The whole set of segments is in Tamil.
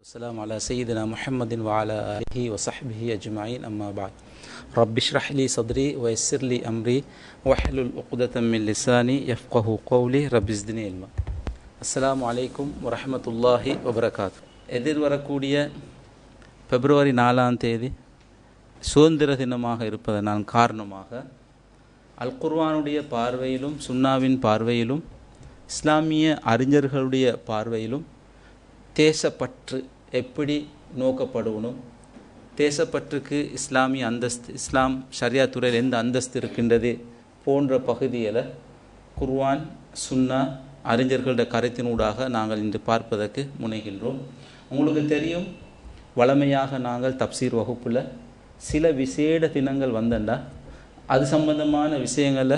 السلام على سيدنا محمد وعلى آله وصحبه أجمعين أما بعد رب اشرح لي صدري ويسر لي أمري واحلل عقدة من لساني يفقه قولي رب زدني علما السلام عليكم ورحمة الله وبركاته எதிர்வரக்கூடிய பிப்ரவரி 4ஆம் தேதி சுதந்திர தினமாக இருப்பதன் காரணமாக அல் குர்ஆனுடைய பார்வையிலும் சுன்னாவின் பார்வையிலும் இஸ்லாமிய அறிஞர்களுடைய பார்வையிலும் தேசப்பற்று எப்படி நோக்கப்படணும், தேசப்பற்றுக்கு இஸ்லாமிய அந்தஸ்து, இஸ்லாம் ஷரியா துறையில் எந்த அந்தஸ்து இருக்கின்றது போன்ற பகுதியில் குர்ஆன் சுன்னா அறிஞர்களுடைய கருத்தினூடாக நாங்கள் இன்று பார்ப்பதற்கு முனைகின்றோம். உங்களுக்கு தெரியும், வழமையாக நாங்கள் தப்சீர் வகுப்பில் சில விசேட தினங்கள் வந்தண்டா அது சம்பந்தமான விஷயங்களை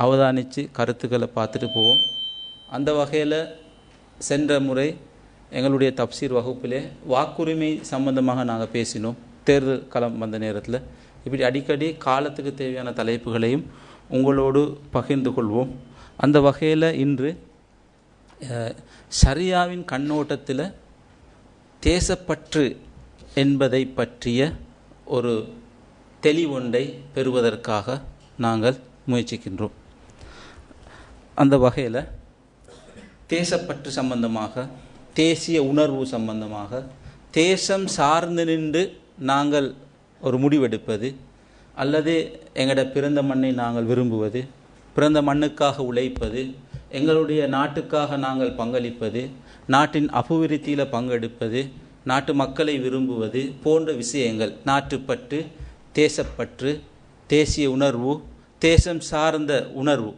அவதானித்து கருத்துக்களை பார்த்துட்டு போவோம். அந்த வகையில் சென்ற முறை எங்களுடைய தப்சீர் வகுப்பிலே வாக்குரிமை சம்பந்தமாக நாங்கள் பேசினோம். தேர்தல் களம் வந்த நேரத்தில் இப்படி அடிக்கடி காலத்துக்கு தேவையான தலைப்புகளையும் உங்களோடு பகிர்ந்து கொள்வோம். அந்த வகையில் இன்று ஷரியாவின் கண்ணோட்டத்தில் தேசப்பற்று என்பதை பற்றிய ஒரு தெளிவொன்றை பெறுவதற்காக நாங்கள் முயற்சிக்கின்றோம். அந்த வகையில் தேசப்பற்று சம்பந்தமாக, தேசிய உணர்வு சம்பந்தமாக, தேசம் சார்ந்து நின்று நாங்கள் ஒரு முடிவெடுப்பது அல்லது எங்களோட பிறந்த மண்ணை நாங்கள் விரும்புவது, பிறந்த மண்ணுக்காக உழைப்பது, எங்களுடைய நாட்டுக்காக நாங்கள் பங்களிப்பது, நாட்டின் அபிவிருத்தியில் பங்கெடுப்பது, நாட்டு மக்களை விரும்புவது போன்ற விஷயங்கள், நாட்டுப்பற்று, தேசப்பற்று, தேசிய உணர்வு, தேசம் சார்ந்த உணர்வு,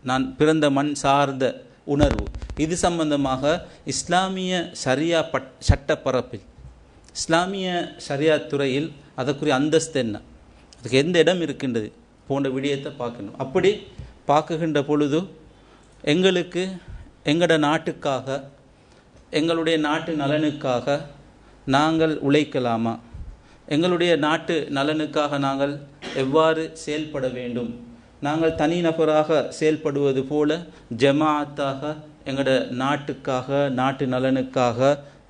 நான் பிறந்த மண் சார்ந்த உணர்வு, இது சம்பந்தமாக இஸ்லாமிய ஷரியா சட்டப்பரப்பில், இஸ்லாமிய ஷரியா துறையில் அதற்குரிய அந்தஸ்து என்ன, அதுக்கு எந்த இடம் இருக்கின்றது போன்ற விடயத்தை பார்க்கணும். அப்படி பார்க்குகின்ற பொழுது எங்களுக்கு எங்களோட நாட்டுக்காக, எங்களுடைய நாட்டு நலனுக்காக நாங்கள் உழைக்கலாமா, எங்களுடைய நாட்டு நலனுக்காக நாங்கள் எவ்வாறு செயல்பட வேண்டும், நாங்கள் தனிநபராக செயல்படுவது போல ஜமாஅத்தாக எங்களோட நாட்டுக்காக, நாட்டு நலனுக்காக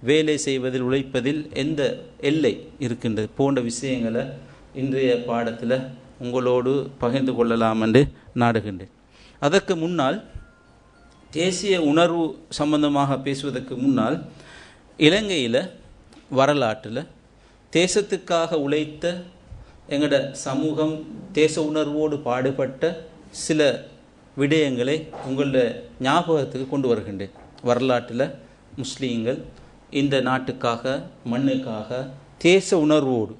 வேலை செய்வதில், உழைப்பதில் எந்த எல்லை இருக்கின்றது போன்ற விஷயங்களை இன்றைய பாடத்தில் உங்களோடு பகிர்ந்து கொள்ளலாம் என்று நாடுகின்றேன். அதற்கு முன்னால், தேசிய உணர்வு சம்பந்தமாக பேசுவதற்கு முன்னால், இலங்கையில் வரலாற்றில் தேசத்துக்காக உழைத்த எங்களோட சமூகம், தேச உணர்வோடு பாடுபட்ட சில விடயங்களை உங்களோட ஞாபகத்துக்கு கொண்டு வருகின்றேன். வரலாற்றில் முஸ்லீம்கள் இந்த நாட்டுக்காக, மண்ணுக்காக தேச உணர்வோடு,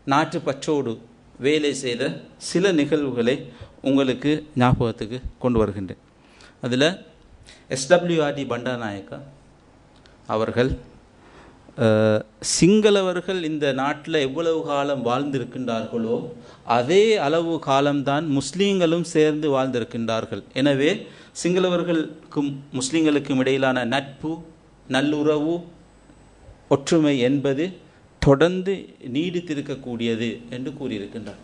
நாட்டுப்பற்றோடு வேலை செய்த சில நிகழ்வுகளை உங்களுக்கு ஞாபகத்துக்கு கொண்டு வருகின்றேன். அதில் SWRD பண்டாநாயக்கா அவர்கள் சிங்களவர்கள் இந்த நாட்டில் எவ்வளவு காலம் வாழ்ந்திருக்கின்றார்களோ அதே அளவு காலம்தான் முஸ்லீம்களும் சேர்ந்து வாழ்ந்திருக்கின்றார்கள். எனவே சிங்களவர்களுக்கும் முஸ்லீம்களுக்கும் இடையிலான நட்பு, நல்லுறவு, ஒற்றுமை என்பது தொடர்ந்து நீடித்திருக்கக்கூடியது என்று கூறியிருக்கின்றார்.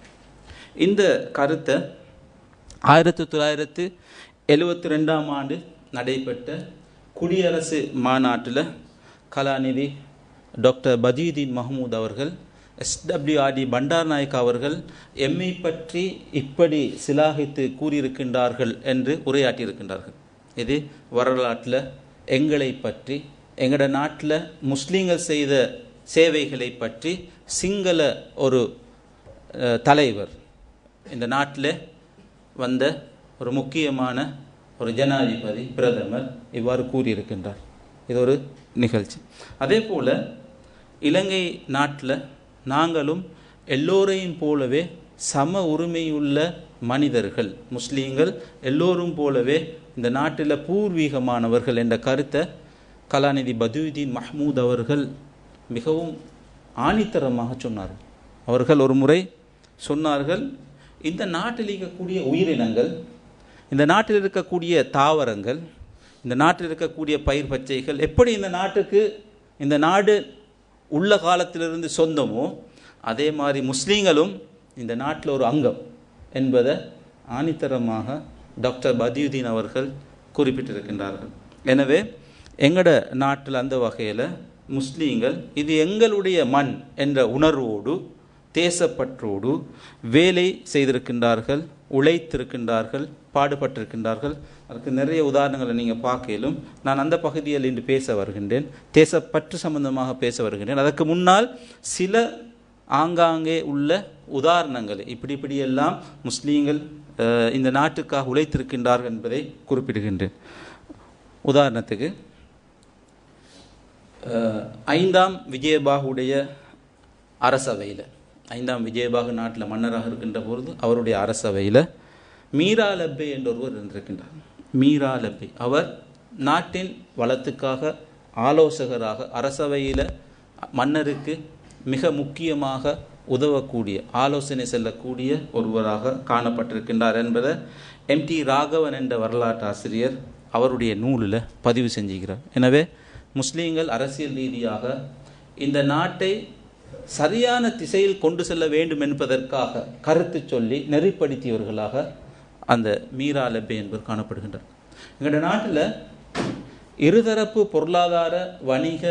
இந்த கருத்தை 1972ஆம் ஆண்டு நடைபெற்ற குடியரசு மாநாட்டில் கலாநிதி டாக்டர் பதியுதீன் மஹமூத் அவர்கள், SWRD பண்டாரநாயக்கா அவர்கள் எம்மை பற்றி இப்படி சிலாகித்து கூறியிருக்கின்றார்கள் என்று உரையாற்றியிருக்கின்றார்கள். இது வரலாற்றில் எங்களை பற்றி, எங்களோட நாட்டில் முஸ்லீம்கள் செய்த சேவைகளை பற்றி சிங்கள ஒரு தலைவர், இந்த நாட்டில் வந்த ஒரு முக்கியமான ஒரு ஜனாதிபதி, பிரதமர் இவ்வாறு கூறியிருக்கின்றார். இது ஒரு நிகழ்ச்சி. அதே போல் இலங்கை நாட்டில் நாங்களும் எல்லோரையும் போலவே சம உரிமையுள்ள மனிதர்கள், முஸ்லீம்கள் எல்லோரும் போலவே இந்த நாட்டில் பூர்வீகமானவர்கள் என்ற கருத்தை கலாநிதி பதியுதீன் மஹமூத் அவர்கள் மிகவும் ஆணித்தரமாக சொன்னார்கள். அவர்கள் ஒரு முறை சொன்னார்கள், இந்த நாட்டில் இருக்கக்கூடிய உயிரினங்கள், இந்த நாட்டில் இருக்கக்கூடிய தாவரங்கள், இந்த நாட்டில் இருக்கக்கூடிய பயிர் பச்சைகள் எப்படி இந்த நாட்டுக்கு, இந்த நாடு உள்ள காலத்திலிருந்து சொந்தமோ அதே மாதிரி முஸ்லீம்களும் இந்த நாட்டில் ஒரு அங்கம் என்பதை ஆணித்தரமாக டாக்டர் பதியுதீன் அவர்கள் குறிப்பிட்டிருக்கின்றார்கள். எனவே எங்களோட நாட்டில் அந்த வகையில் முஸ்லீம்கள் இது எங்களுடைய மண் என்ற உணர்வோடு தேசப்பற்றோடு வேலை செய்திருக்கின்றார்கள், உழைத்திருக்கின்றார்கள், பாடுபட்டிருக்கின்றார்கள். அதுக்கு நிறைய உதாரணங்களை நீங்கள் பார்க்கலும். நான் அந்த பகுதியில் இன்று பேச வருகின்றேன், தேசப்பற்று சம்பந்தமாக பேச வருகின்றேன். அதற்கு முன்னால் சில ஆங்காங்கே உள்ள உதாரணங்கள் இப்படியெல்லாம் முஸ்லீம்கள் இந்த நாட்டுக்காக உழைத்திருக்கின்றார்கள் என்பதை குறிப்பிடுகின்றேன். உதாரணத்துக்கு 5ஆம் விஜயபாகுடைய அரசவையில், 5ஆம் விஜயபாகு நாட்டில் மன்னராக இருக்கின்ற பொழுது அவருடைய அரசவையில் மீரா லப்பே என்ற ஒருவர் இருந்திருக்கின்றார். மீரா லப்பே அவர் நாட்டின் வளத்துக்காக ஆலோசகராக அரசவையில் மன்னருக்கு மிக முக்கியமாக உதவக்கூடிய, ஆலோசனை செல்லக்கூடிய ஒருவராக காணப்பட்டிருக்கின்றார் என்பதை MT ராகவன் என்ற வரலாற்று ஆசிரியர் அவருடைய நூலில் பதிவு செஞ்சுக்கிறார். எனவே முஸ்லீம்கள் அரசியல் ரீதியாக இந்த நாட்டை சரியான திசையில் கொண்டு செல்ல வேண்டும் என்பதற்காக கருத்து சொல்லி நெறிப்படுத்தியவர்களாக அந்த மீரா லப்பே என்பவர் காணப்படுகின்றார். எங்களுடைய நாட்டில் இருதரப்பு பொருளாதார வணிக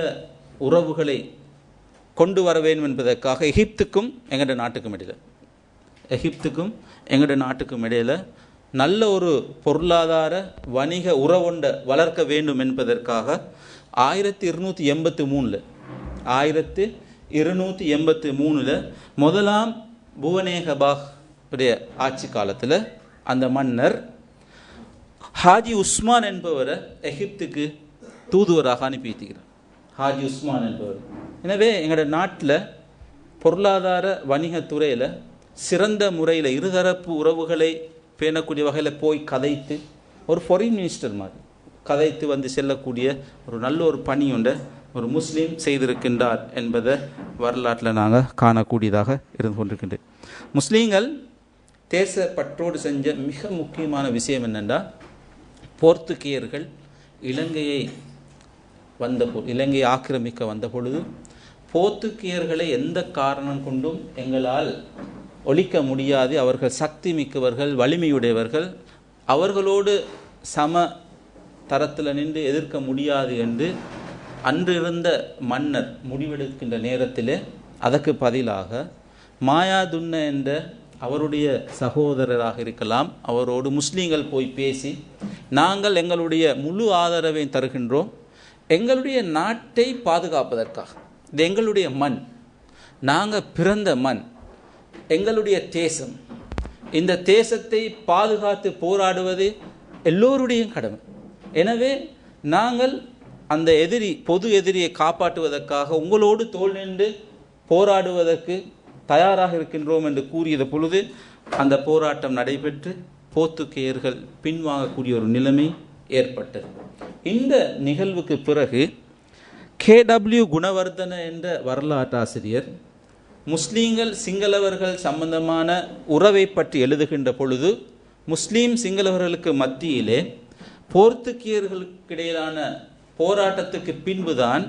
உறவுகளை கொண்டு வர வேண்டும் என்பதற்காக எகிப்துக்கும் எங்களுடைய நாட்டுக்கும் இடையில் நல்ல ஒரு பொருளாதார வணிக உறவுண்டை வளர்க்க வேண்டும் என்பதற்காக 1283 முதலாம் புவனேகபாக் உடைய ஆட்சி காலத்தில் அந்த மன்னர் ஹாஜி உஸ்மான் என்பவரை எகிப்துக்கு தூதுவராக அனுப்பி வைக்கிறார். ஹாஜி உஸ்மான் என்பவர். எனவே எங்களோட நாட்டில் பொருளாதார வணிகத்துறையில் சிறந்த முறையில் இருதரப்பு உறவுகளை பேணக்கூடிய வகையில் போய் கதைத்து ஒரு ஃபாரின் மினிஸ்டர் மாதிரி கதைத்து வந்து செல்லக்கூடிய ஒரு நல்ல ஒரு பணியுண்ட ஒரு முஸ்லீம் செய்திருக்கின்றார் என்பதை வரலாற்றில் நாங்கள் காணக்கூடியதாக இருந்து கொண்டிருக்கின்றேன். முஸ்லீம்கள் தேசப்பற்றோடு செஞ்ச மிக முக்கியமான விஷயம் என்னென்றால், போர்த்துகேயர்கள் இலங்கையை ஆக்கிரமிக்க வந்த பொழுது போர்த்துகேயர்களை எந்த காரணம் கொண்டும் எங்களால் ஒழிக்க முடியாது, அவர்கள் சக்தி மிக்கவர்கள், வலிமையுடையவர்கள், அவர்களோடு சம தரத்தில் நின்று எதிர்க்க முடியாது என்று அன்றிருந்த மன்னர் முடிவெடுக்கின்ற நேரத்தில் அதற்கு பதிலாக மாயாதுன்ன என்ற அவருடைய சகோதரராக இருக்கலாம், அவரோடு முஸ்லீம்கள் போய் பேசி, நாங்கள் எங்களுடைய முழு ஆதரவை தருகின்றோம், எங்களுடைய நாட்டை பாதுகாப்பதற்காக, இது எங்களுடைய மண், நாங்கள் பிறந்த மண், எங்களுடைய தேசம், இந்த தேசத்தை பாதுகாத்து போராடுவது எல்லோருடைய கடமை. எனவே நாங்கள் அந்த பொது எதிரியை காப்பாற்றுவதற்காக உங்களோடு தோள் நின்று போராடுவதற்கு தயாராக இருக்கின்றோம் என்று கூறியது பொழுது அந்த போராட்டம் நடைபெற்று போர்த்துகேயர்கள் பின்வாங்கக்கூடிய ஒரு நிலைமை ஏற்பட்டது. இந்த நிகழ்வுக்கு பிறகு KW குணவர்தன என்ற வரலாற்று ஆசிரியர் முஸ்லீம்கள் சிங்களவர்கள் சம்பந்தமான உறவை பற்றி எழுதுகின்ற பொழுது முஸ்லீம் சிங்களவர்களுக்கு மத்தியிலே போர்த்துகேயர்களுக்கிடையிலான போராட்டத்துக்கு பின்புதான்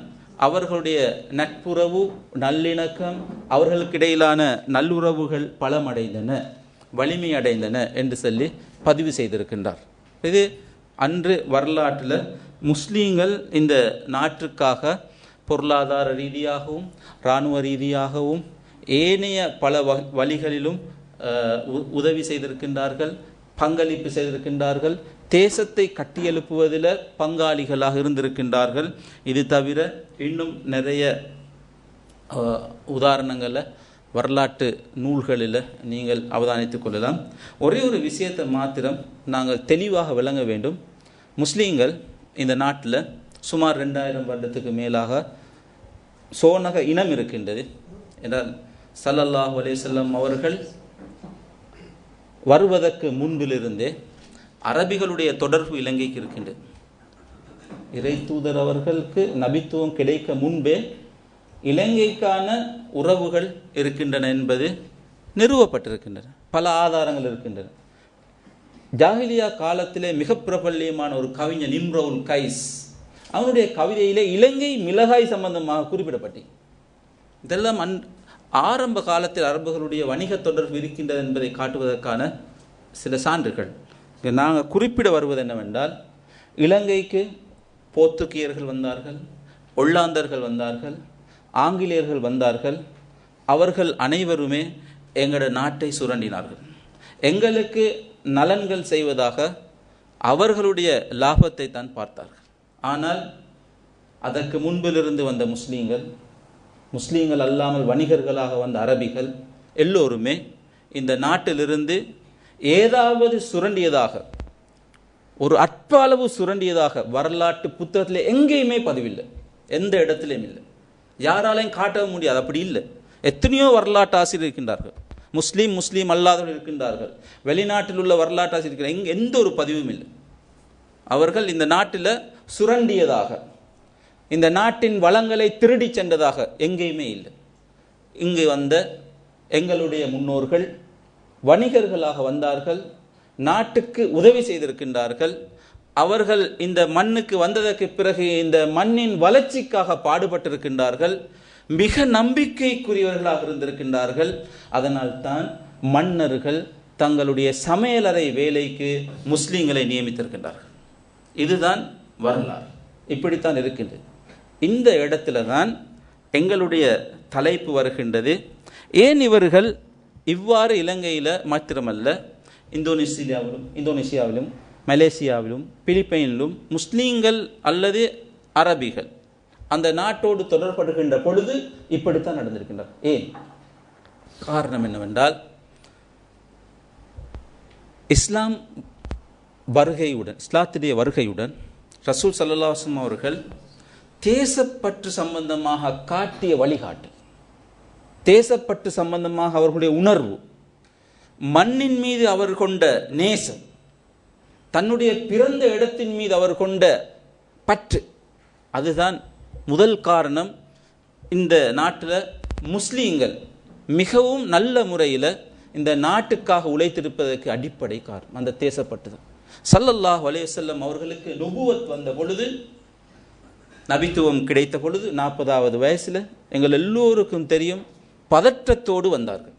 அவர்களுடைய நட்புறவு, நல்லிணக்கம், அவர்களுக்கிடையிலான நல்லுறவுகள் பலமடைந்தன, வலிமையடைந்தன என்று சொல்லி பதிவு செய்திருக்கின்றார். இது அன்று வரலாற்றில் முஸ்லீம்கள் இந்த நாட்டுக்காக பொருளாதார ரீதியாகவும் இராணுவ ரீதியாகவும் ஏனைய பல வழிகளிலும் உதவி செய்திருக்கின்றார்கள், பங்களிப்பு செய்திருக்கின்றார்கள், தேசத்தை கட்டியெழுப்புவதில் பங்காளிகளாக இருந்திருக்கின்றார்கள். இது தவிர இன்னும் நிறைய உதாரணங்களை வரலாற்று நூல்களில் நீங்கள் அவதானித்துக் கொள்ளலாம். ஒரே ஒரு விஷயத்தை மாத்திரம் நாங்கள் தெளிவாக விளங்க வேண்டும். முஸ்லீம்கள் இந்த நாட்டில் சுமார் 2000 வருடத்துக்கு மேலாக சோனக இனம் இருக்கின்றது என்றால் ஸல்லல்லாஹு அலைஹி வஸல்லம் அவர்கள் வருவதற்கு முன்பிலிருந்தே அரபிகளுடைய தொடர்பு இலங்கைக்கு இருக்கின்றது. இறை தூதர் அவர்களுக்கு நபித்துவம் கிடைக்க முன்பே இலங்கைக்கான உறவுகள் இருக்கின்றன என்பது நிறுவப்பட்டிருக்கின்றன. பல ஆதாரங்கள் இருக்கின்றன. ஜாஹிலியா காலத்திலே மிக பிரபல்யமான ஒரு கவிஞர் இம்ருல் கைஸ், அவனுடைய கவிதையிலே இலங்கை மிளகாய் சம்பந்தமாக குறிப்பிடப்பட்டு, இதெல்லாம் ஆரம்ப காலத்தில் அரபுகளுடைய வணிக தொடர்பு இருக்கின்றது என்பதை காட்டுவதற்கான சில சான்றுகள். நாங்கள் குறிப்பிட வருவது என்னவென்றால், இலங்கைக்கு போர்த்துகேயர்கள் வந்தார்கள், ஒல்லாந்தர்கள் வந்தார்கள், ஆங்கிலேயர்கள் வந்தார்கள். அவர்கள் அனைவருமே எங்களோட நாட்டை சுரண்டினார்கள். எங்களுக்கு நலன்கள் செய்வதாக அவர்களுடைய லாபத்தை தான் பார்த்தார்கள். ஆனால் அதற்கு முன்பிலிருந்து வந்த முஸ்லீம்கள் அல்லாமல் வணிகர்களாக வந்த அரபிகள் எல்லோருமே இந்த நாட்டிலிருந்து ஏதாவது சுரண்டியதாக, ஒரு அற்ப அளவு சுரண்டியதாக வரலாற்று புத்தகத்தில் எங்கேயுமே பதிவில்லை, எந்த இடத்திலையும் இல்லை. யாராலையும் காட்டவும் முடியாது, அப்படி இல்லை. எத்தனையோ வரலாற்று ஆசிரியர் இருக்கின்றார்கள், முஸ்லீம் அல்லாதவர்கள் இருக்கின்றார்கள், வெளிநாட்டில் உள்ள வரலாற்று ஆசிரியர், எந்த ஒரு பதிவும் இல்லை. அவர்கள் இந்த நாட்டில் சுரண்டியதாக, இந்த நாட்டின் வளங்களை திருடி சென்றதாக எங்கேயுமே இல்லை. இங்கு வந்த எங்களுடைய முன்னோர்கள் வணிகர்களாக வந்தார்கள், நாட்டுக்கு உதவி செய்திருக்கின்றார்கள். அவர்கள் இந்த மண்ணுக்கு வந்ததற்கு பிறகு இந்த மண்ணின் வளர்ச்சிக்காக பாடுபட்டிருக்கின்றார்கள். மிக நம்பிக்கைக்குரியவர்களாக இருந்திருக்கின்றார்கள். அதனால் தான் மன்னர்கள் தங்களுடைய சமையலறை வேலைக்கு முஸ்லீம்களை நியமித்திருக்கின்றார்கள். இதுதான் வரலாறு, இப்படித்தான் இருக்கின்றது. இந்த இடத்துல தான் எங்களுடைய தலைப்பு வருகின்றது. ஏன் இவர்கள் இவ்வாறு இலங்கையில் மாத்திரமல்ல, இந்தோனேசியாவிலும் மலேசியாவிலும் பிலிப்பைனிலும் முஸ்லீம்கள் அல்லது அரபிகள் அந்த நாட்டோடு தொடர்படுகின்ற பொழுது இப்படித்தான் நடந்திருக்கின்றார். ஏன்? காரணம் என்னவென்றால், இஸ்லாத்துடைய வருகையுடன் ரசூல் ஸல்லல்லாஹு அலைஹி வஸல்லம் அவர்கள் தேசப்பற்று சம்பந்தமாக காட்டிய வழிகாட்டு, தேசப்பற்று சம்பந்தமாக அவர்களுடைய உணர்வு, மண்ணின் மீது அவர் கொண்ட நேசம், தன்னுடைய பிறந்த இடத்தின் மீது அவர் கொண்ட பற்று, அதுதான் முதல் காரணம். இந்த நாட்டில் முஸ்லீம்கள் மிகவும் நல்ல முறையில் இந்த நாட்டுக்காக உழைத்திருப்பதற்கு அடிப்படை காரணம் அந்த தேசப்பட்டு தான். ஸல்லல்லாஹு அலைஹி வஸல்லம் அவர்களுக்கு நுபுவத் வந்த பொழுது, நபித்துவம் கிடைத்த பொழுது 40வது வயசில் எங்கள் எல்லோருக்கும் தெரியும், பதற்றத்தோடு வந்தார்கள்.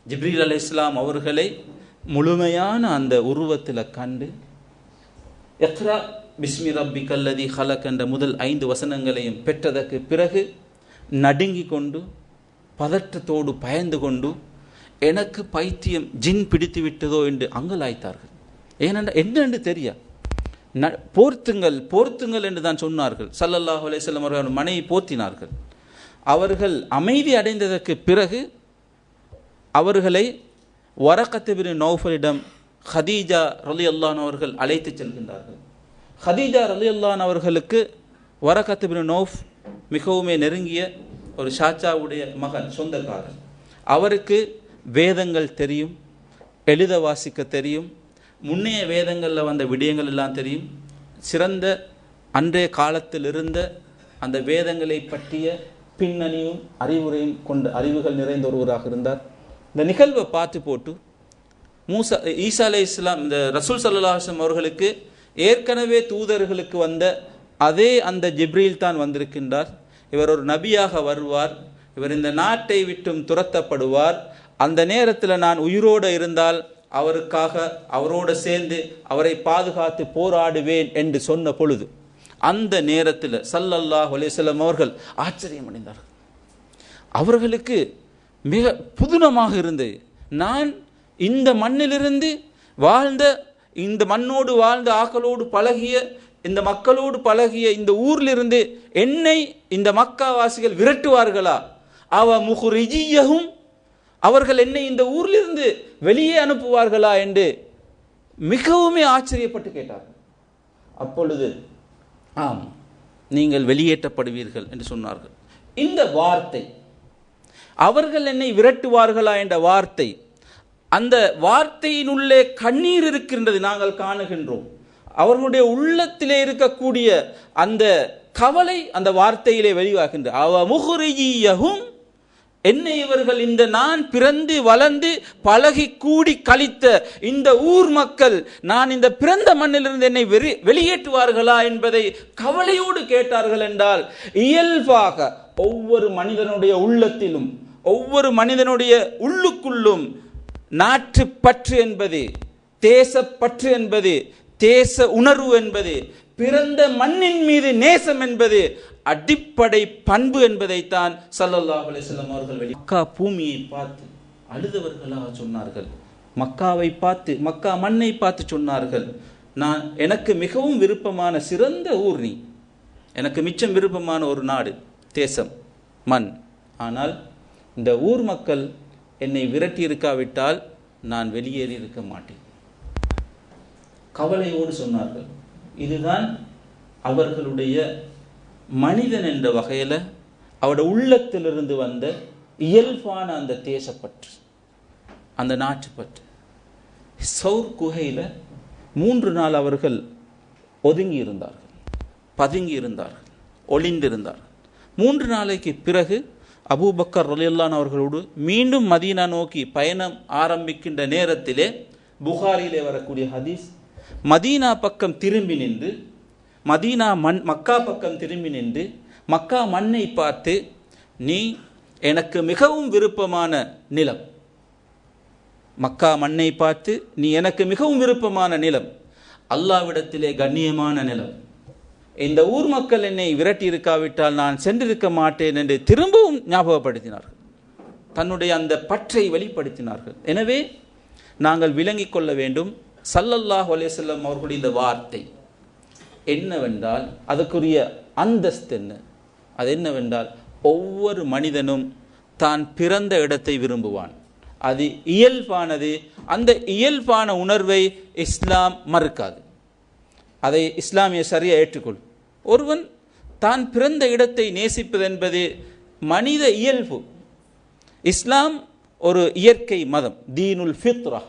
ஜிப்ரீல் அலைஹிஸ்ஸலாம் அவர்களை முழுமையான அந்த உருவத்தில் கண்டு, இக்ரா பிஸ்மி ரப்பிக்கல்லதி ஹலக் என்ற முதல் 5 வசனங்களையும் பெற்றதற்கு பிறகு நடுங்கி கொண்டு, பதற்றத்தோடு பயந்து கொண்டு, எனக்கு பைத்தியம் ஜின் பிடித்து விட்டதோ என்று அங்கலாய்த்தார்கள். ஏனென்றால் என்னென்று தெரியா, போர்த்துங்கள் என்று தான் சொன்னார்கள். ஸல்லல்லாஹு அலைஹி வஸல்லம் அவர்கள் மனைவி போர்த்தினார்கள். அவர்கள் அமைதி அடைந்ததற்கு பிறகு அவர்களை வரக்கத் இப்னு நௌஃபலிடம் ஹதீஜா ரலியல்லாஹு அன்ஹா அவர்கள் அழைத்து செல்கின்றார்கள். ஹதீஜா ரலியல்லாஹு அன்ஹா அவர்களுக்கு வரக்கத் இப்னு நௌஃப் மிகவுமே நெருங்கிய ஒரு ஷாச்சாவுடைய மகன், சொந்தக்காரர். அவருக்கு வேதங்கள் தெரியும், எழுத வாசிக்க தெரியும், முன்னைய வேதங்களில் வந்த விடயங்கள் எல்லாம் தெரியும். சிறந்த அன்றைய காலத்தில் இருந்த அந்த வேதங்களை பற்றிய பின்னணியும் அறிவுரையும் கொண்ட அறிவுகள் நிறைந்த ஒருவராக இருந்தார். இந்த நிகழ்வை பார்த்து போட்டு ஈசா அலைஹிஸ்ஸலாம், இந்த ரசூல் ஸல்லல்லாஹு அலைஹி வஸல்லம் அவர்களுக்கு ஏற்கனவே தூதர்களுக்கு வந்த அதே அந்த ஜிப்ரீல் தான் வந்திருக்கின்றார். இவர் ஒரு நபியாக வருவார், இவர் இந்த நாட்டை விட்டும் துரத்தப்படுவார். அந்த நேரத்தில் நான் உயிரோடு இருந்தால் அவருக்காக அவரோடு சேர்ந்து அவரை பாதுகாத்து போராடுவேன் என்று சொன்ன பொழுது, அந்த நேரத்தில் ஸல்லல்லாஹு அலைஹி வஸல்லம் அவர்கள் ஆச்சரியம் அடைந்தார்கள். அவர்களுக்கு மிக புதுனமாக இருந்தது. நான் இந்த மண்ணிலிருந்து வாழ்ந்த, இந்த மண்ணோடு வாழ்ந்த, ஆக்களோடு பழகிய, இந்த மக்களோடு பழகிய இந்த ஊரிலிருந்து என்னை இந்த மக்காவாசிகள் விரட்டுவார்களா? அவ முஹ்ரிஜியஹும், அவர்கள் என்னை இந்த ஊரிலிருந்து வெளியே அனுப்புவார்களா என்று மிகவுமே ஆச்சரியப்பட்டு கேட்டார்கள். அப்பொழுது ஆம், நீங்கள் வெளியேற்றப்படுவீர்கள் என்று சொன்னார்கள். இந்த வார்த்தை, அவர்கள் என்னை விரட்டுவார்களா என்ற வார்த்தை, அந்த வார்த்தையினுள்ளே கண்ணீர் இருக்கின்றது, நாங்கள் காணுகின்றோம். அவர்களுடைய உள்ளத்திலே இருக்கக்கூடிய அந்த கவலை அந்த வார்த்தையிலே வெளியாகின்றது. அவ முஹ்ரிஜியஹும், என்னை இவர்கள் இந்த நான் பிறந்து வளர்ந்து பழகி கூடி கழித்த இந்த ஊர் மக்கள் நான் இந்த பிறந்த மண்ணிலிருந்து என்னை வெளியேற்றுவார்களா என்பதை கவலையோடு கேட்டார்கள். என்றால் இயல்பாக ஒவ்வொரு மனிதனுடைய உள்ளத்திலும், ஒவ்வொரு மனிதனுடைய உள்ளுக்குள்ளும் நாட்டு பற்று என்பது, தேசப்பற்று என்பது, தேச உணர்வு என்பது, பிறந்த மண்ணின் மீது நேசம் என்பது அடிப்படை பண்பு என்பதைத்தான் ஸல்லல்லாஹு அலைஹி வஸல்லம் அவர்கள் மக்கா பூமியை பார்த்து அழுதவர்களாக சொன்னார்கள். மக்காவை பார்த்து, மக்கா மண்ணை பார்த்து சொன்னார்கள், எனக்கு மிகவும் விருப்பமான சிறந்த ஊர் நீ, எனக்கு மிச்சம் விருப்பமான ஒரு நாடு, தேசம், மண். ஆனால் இந்த ஊர் மக்கள் என்னை விரட்டி இருக்காவிட்டால் நான் வெளியேறி இருக்க மாட்டேன். கவலையோடு சொன்னார்கள். இதுதான் அவர்களுடைய மனிதன் என்ற வகையில் அவருடைய உள்ளத்திலிருந்து வந்த இயல்பான அந்த தேசப்பற்று, அந்த நாட்டுப்பற்று. சௌர் குகையில் 3 நாள் அவர்கள் ஒதுங்கி இருந்தார்கள், பதுங்கி இருந்தார்கள், ஒளிந்திருந்தார்கள். 3 நாளைக்கு பிறகு அபூபக்கர் ரலியல்லாஹு அவர்களோடு மீண்டும் மதீனா நோக்கி பயணம் ஆரம்பிக்கின்ற நேரத்திலே புகாரிலே வரக்கூடிய ஹதீஸ், மதீனா பக்கம் திரும்பி நின்று, மக்கா பக்கம் திரும்பி நின்று மக்கா மண்ணை பார்த்து, நீ எனக்கு மிகவும் விருப்பமான நிலம், மக்கா மண்ணை பார்த்து நீ எனக்கு மிகவும் விருப்பமான நிலம், அல்லாஹ்விடத்திலே கண்ணியமான நிலம், இந்த ஊர் மக்கள் என்னை விரட்டி இருக்காவிட்டால் நான் சென்றிருக்க மாட்டேன் என்று திரும்பவும் ஞாபகப்படுத்தினார்கள். தன்னுடைய அந்த பற்றை வெளிப்படுத்தினார்கள். எனவே நாங்கள் விளங்கிக் கொள்ள வேண்டும், ஸல்லல்லாஹு அலைஹி வஸல்லம் அவர்களுடைய இந்த வார்த்தை என்னவென்றால், அதுக்குரிய அந்தஸ்து என்ன? அது என்னவென்றால், ஒவ்வொரு மனிதனும் தான் பிறந்த இடத்தை விரும்புவான். அது இயல்பானது. அந்த இயல்பான உணர்வை இஸ்லாம் மறுக்காது. அதை இஸ்லாமிய ஷரியா ஏற்றுக்கொள்ளும். ஒருவன் தான் பிறந்த இடத்தை நேசிப்பது என்பது மனித இயல்பு. இஸ்லாம் ஒரு இயற்கை மதம், தீனுல் ஃபித்ரா.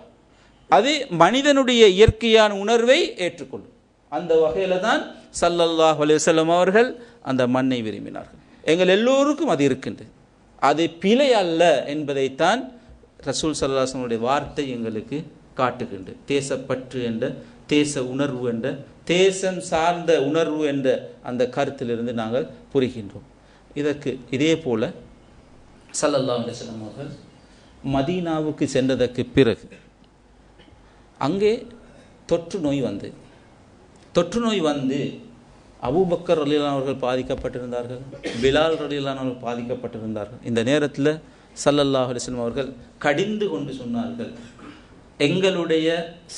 அது மனிதனுடைய இயற்கையான உணர்வை ஏற்றுக்கொள்ளும். அந்த வகையில் தான் ஸல்லல்லாஹு அலைஹி வஸல்லம் அவர்கள் அந்த மண்ணை விரும்பினார்கள். எங்கள் எல்லோருக்கும் அது இருக்கின்றது. அது பிழை அல்ல என்பதைத்தான் ரசூல் ஸல்லல்லாஹு அலைஹி வஸல்லம் வார்த்தை எங்களுக்கு காட்டுகின்றது. தேசப்பற்று என்ற, தேச உணர்வு என்ற, தேசம் சார்ந்த உணர்வு என்ற அந்த கருத்திலிருந்து நாங்கள் புரிகின்றோம். இதே போல ஸல்லல்லாஹு அலைஹி வஸல்லம் அவர்கள் மதீனாவுக்கு சென்றதற்கு பிறகு அங்கே தொற்று நோய் வந்து அபூபக்கர் ரலியல்லாஹு அவர்கள் பாதிக்கப்பட்டிருந்தார்கள், பிலால் ரலியல்லாஹு அவர்கள் பாதிக்கப்பட்டிருந்தார்கள். இந்த நேரத்தில் ஸல்லல்லாஹு அலைஹி வஸல்லம் அவர்கள் கடிந்து கொண்டு சொன்னார்கள், எங்களுடைய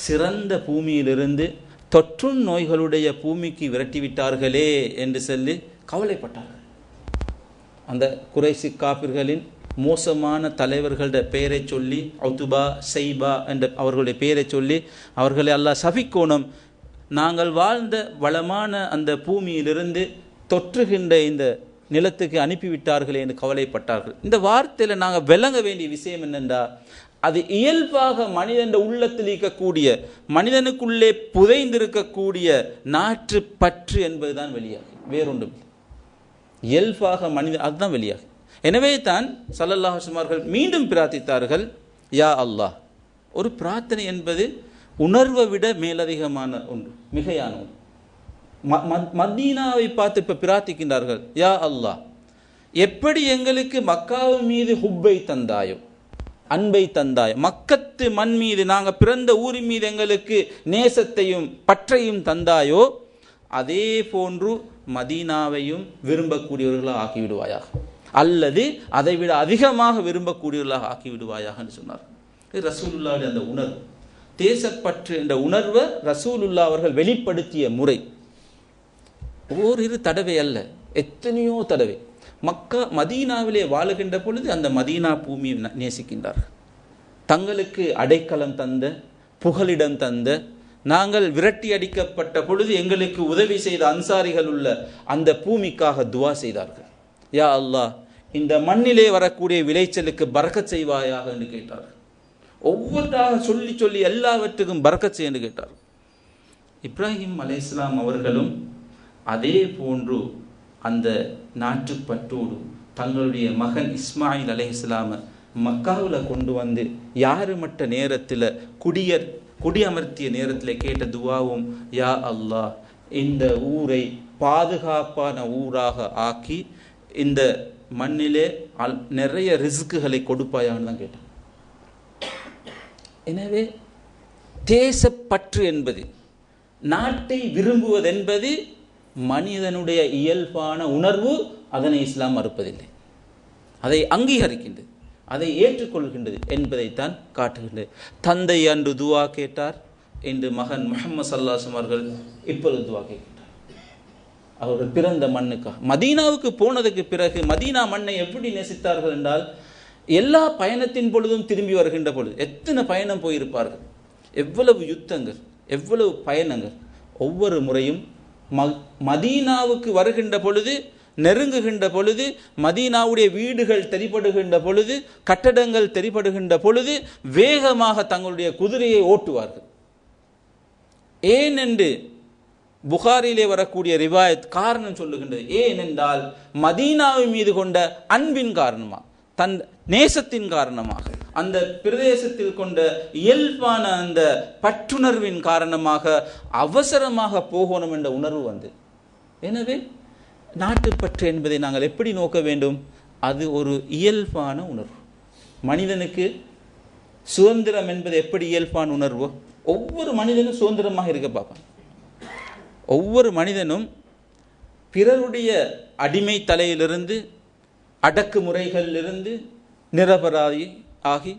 சிறந்த பூமியிலிருந்து தொற்று நோய்களுடைய பூமிக்கு விரட்டிவிட்டார்களே என்று சொல்லி கவலைப்பட்டார்கள். அந்த குறைசி காபிர்களின் மோசமான தலைவர்களுடைய பெயரை சொல்லி, உத்பா, ஷைபா என்ற அவர்களுடைய பெயரை சொல்லி அவர்களை அல்லாஹ் சபிக்கோணும், நாங்கள் வாழ்ந்த வளமான அந்த பூமியிலிருந்து தொற்றுகின்ற இந்த நிலத்துக்கு அனுப்பிவிட்டார்களே என்று கவலைப்பட்டார்கள். இந்த வார்த்தையில் நாங்கள் விளங்க வேண்டிய விஷயம் என்னென்றா, அது இயல்பாக மனிதன் உள்ளத்தில் இருக்கக்கூடிய, மனிதனுக்குள்ளே புதைந்திருக்கக்கூடிய நாற்று பற்று என்பதுதான் வெளியாகும், வேறொன்றும் இயல்பாக மனிதன் அதுதான் வெளியாகும். எனவே தான் ஸல்லல்லாஹு அலைஹி வஸல்லம் மீண்டும் பிரார்த்தித்தார்கள், யா அல்லாஹ். ஒரு பிரார்த்தனை என்பது உணர்வை விட மேலதிகமான ஒன்று, மிகையான ஒன்று. மதீனாவை பார்த்து இப்போ பிரார்த்திக்கின்றார்கள், யா அல்லாஹ், எப்படி எங்களுக்கு மக்காவின் மீது ஹுப்பை தந்தாயோ, அன்பை தந்தாயோ, மக்கத்து மண் மீது, நாங்கள் பிறந்த ஊரின் மீது எங்களுக்கு நேசத்தையும் பற்றையும் தந்தாயோ, அதே போன்று மதீனாவையும் விரும்பக்கூடியவர்களாக ஆக்கிவிடுவாயாக, அல்லது அதைவிட அதிகமாக விரும்பக்கூடியவர்களாக ஆக்கிவிடுவாயாக என்று சொன்னார். ரசூலுல்லாஹ்வுடைய அந்த உணர்வு, தேசப்பற்று என்ற உணர்வை ரசூலுல்லாஹ் அவர்கள் வெளிப்படுத்திய முறை ஓரிரு தடவை அல்ல, எத்தனையோ தடவை. மதீனாவிலே வாழுகின்ற பொழுது அந்த மதீனா பூமியை நேசிக்கின்றார்கள். தங்களுக்கு அடைக்கலம் தந்த, புகலிடம் தந்த, நாங்கள் விரட்டி அடிக்கப்பட்ட பொழுது எங்களுக்கு உதவி செய்த அன்சாரிகள் உள்ள அந்த பூமிக்காக துவா செய்தார்கள். யா அல்லாஹ், இந்த மண்ணிலே வரக்கூடிய விளைச்சலுக்கு பரக்கத் செய்வாயாக என்று கேட்டார்கள். ஒவ்வொன்றாக சொல்லி சொல்லி எல்லாவற்றுக்கும் பரக்கத் செய்ய என்று கேட்டார்கள். இப்ராஹிம் அலைஹிஸ்ஸலாம் அவர்களும் அதே போன்று அந்த நாட்டுப்பற்றோடு தங்களுடைய மகன் இஸ்மாயில் அலைஹிஸ்ஸலாமை மக்காவில் கொண்டு வந்து யாருமற்ற நேரத்தில் குடியமர்த்திய நேரத்தில் கேட்ட துவாவும், யா அல்லாஹ், இந்த ஊரை பாதுகாப்பான ஊராக ஆக்கி இந்த மண்ணிலே நிறைய ரிஸ்க்குகளை கொடுப்பாயான்னு தான் கேட்டான். எனவே தேசப்பற்று என்பது நாட்டை விரும்புவது என்பது மனிதனுடைய இயல்பான உணர்வு. அதனை இஸ்லாம் மறுப்பதில்லை, அதை அங்கீகரிக்கின்றது, அதை ஏற்றுக்கொள்கின்றது என்பதைத்தான் காட்டுகின்றது. தந்தை அன்று துவா கேட்டார், என்று மகன் முஹம்மது ஸல்லல்லாஹு அலைஹி வஸல்லம் அவர்கள் இப்பொழுது துவா கேட்கின்றார். அவர்கள் பிறந்த மண்ணுக்காக. மதீனாவுக்கு போனதுக்கு பிறகு மதீனா மண்ணை எப்படி நேசித்தார்கள் என்றால், எல்லா பயணத்தின் பொழுதும் திரும்பி வருகின்ற பொழுது, எத்தனை பயணம் போயிருப்பார்கள், எவ்வளவு யுத்தங்கள், எவ்வளவு பயணங்கள், ஒவ்வொரு முறையும் மதீனாவுக்கு வருகின்ற பொழுது, நெருங்குகின்ற பொழுது, மதீனாவுடைய வீடுகள் தெரிபடுகின்ற பொழுது, கட்டடங்கள் தெரிபடுகின்ற பொழுது வேகமாக தங்களுடைய குதிரையை ஓட்டுவார்கள். ஏன் என்று புகாரிலே வரக்கூடிய ரிவாயத் காரணம் சொல்லுகின்றது. ஏனென்றால் மதீனாவின் மீது கொண்ட அன்பின் காரணமாக, தன் நேசத்தின் காரணமாக, அந்த பிரதேசத்தில் கொண்ட இயல்பான அந்த பற்றுணர்வின் காரணமாக அவசரமாக போகணும் என்ற உணர்வு வந்து. எனவே நாட்டுப்பற்று என்பதை நாங்கள் எப்படி நோக்க வேண்டும்? அது ஒரு இயல்பான உணர்வு. மனிதனுக்கு சுதந்திரம் என்பது எப்படி இயல்பான உணர்வோ, ஒவ்வொரு மனிதனும் சுதந்திரமாக இருக்க பார்ப்பான். ஒவ்வொரு மனிதனும் பிறருடைய அடிமை தலையிலிருந்து, அடக்குமுறைகளிலிருந்து நிரபராதி ஆகி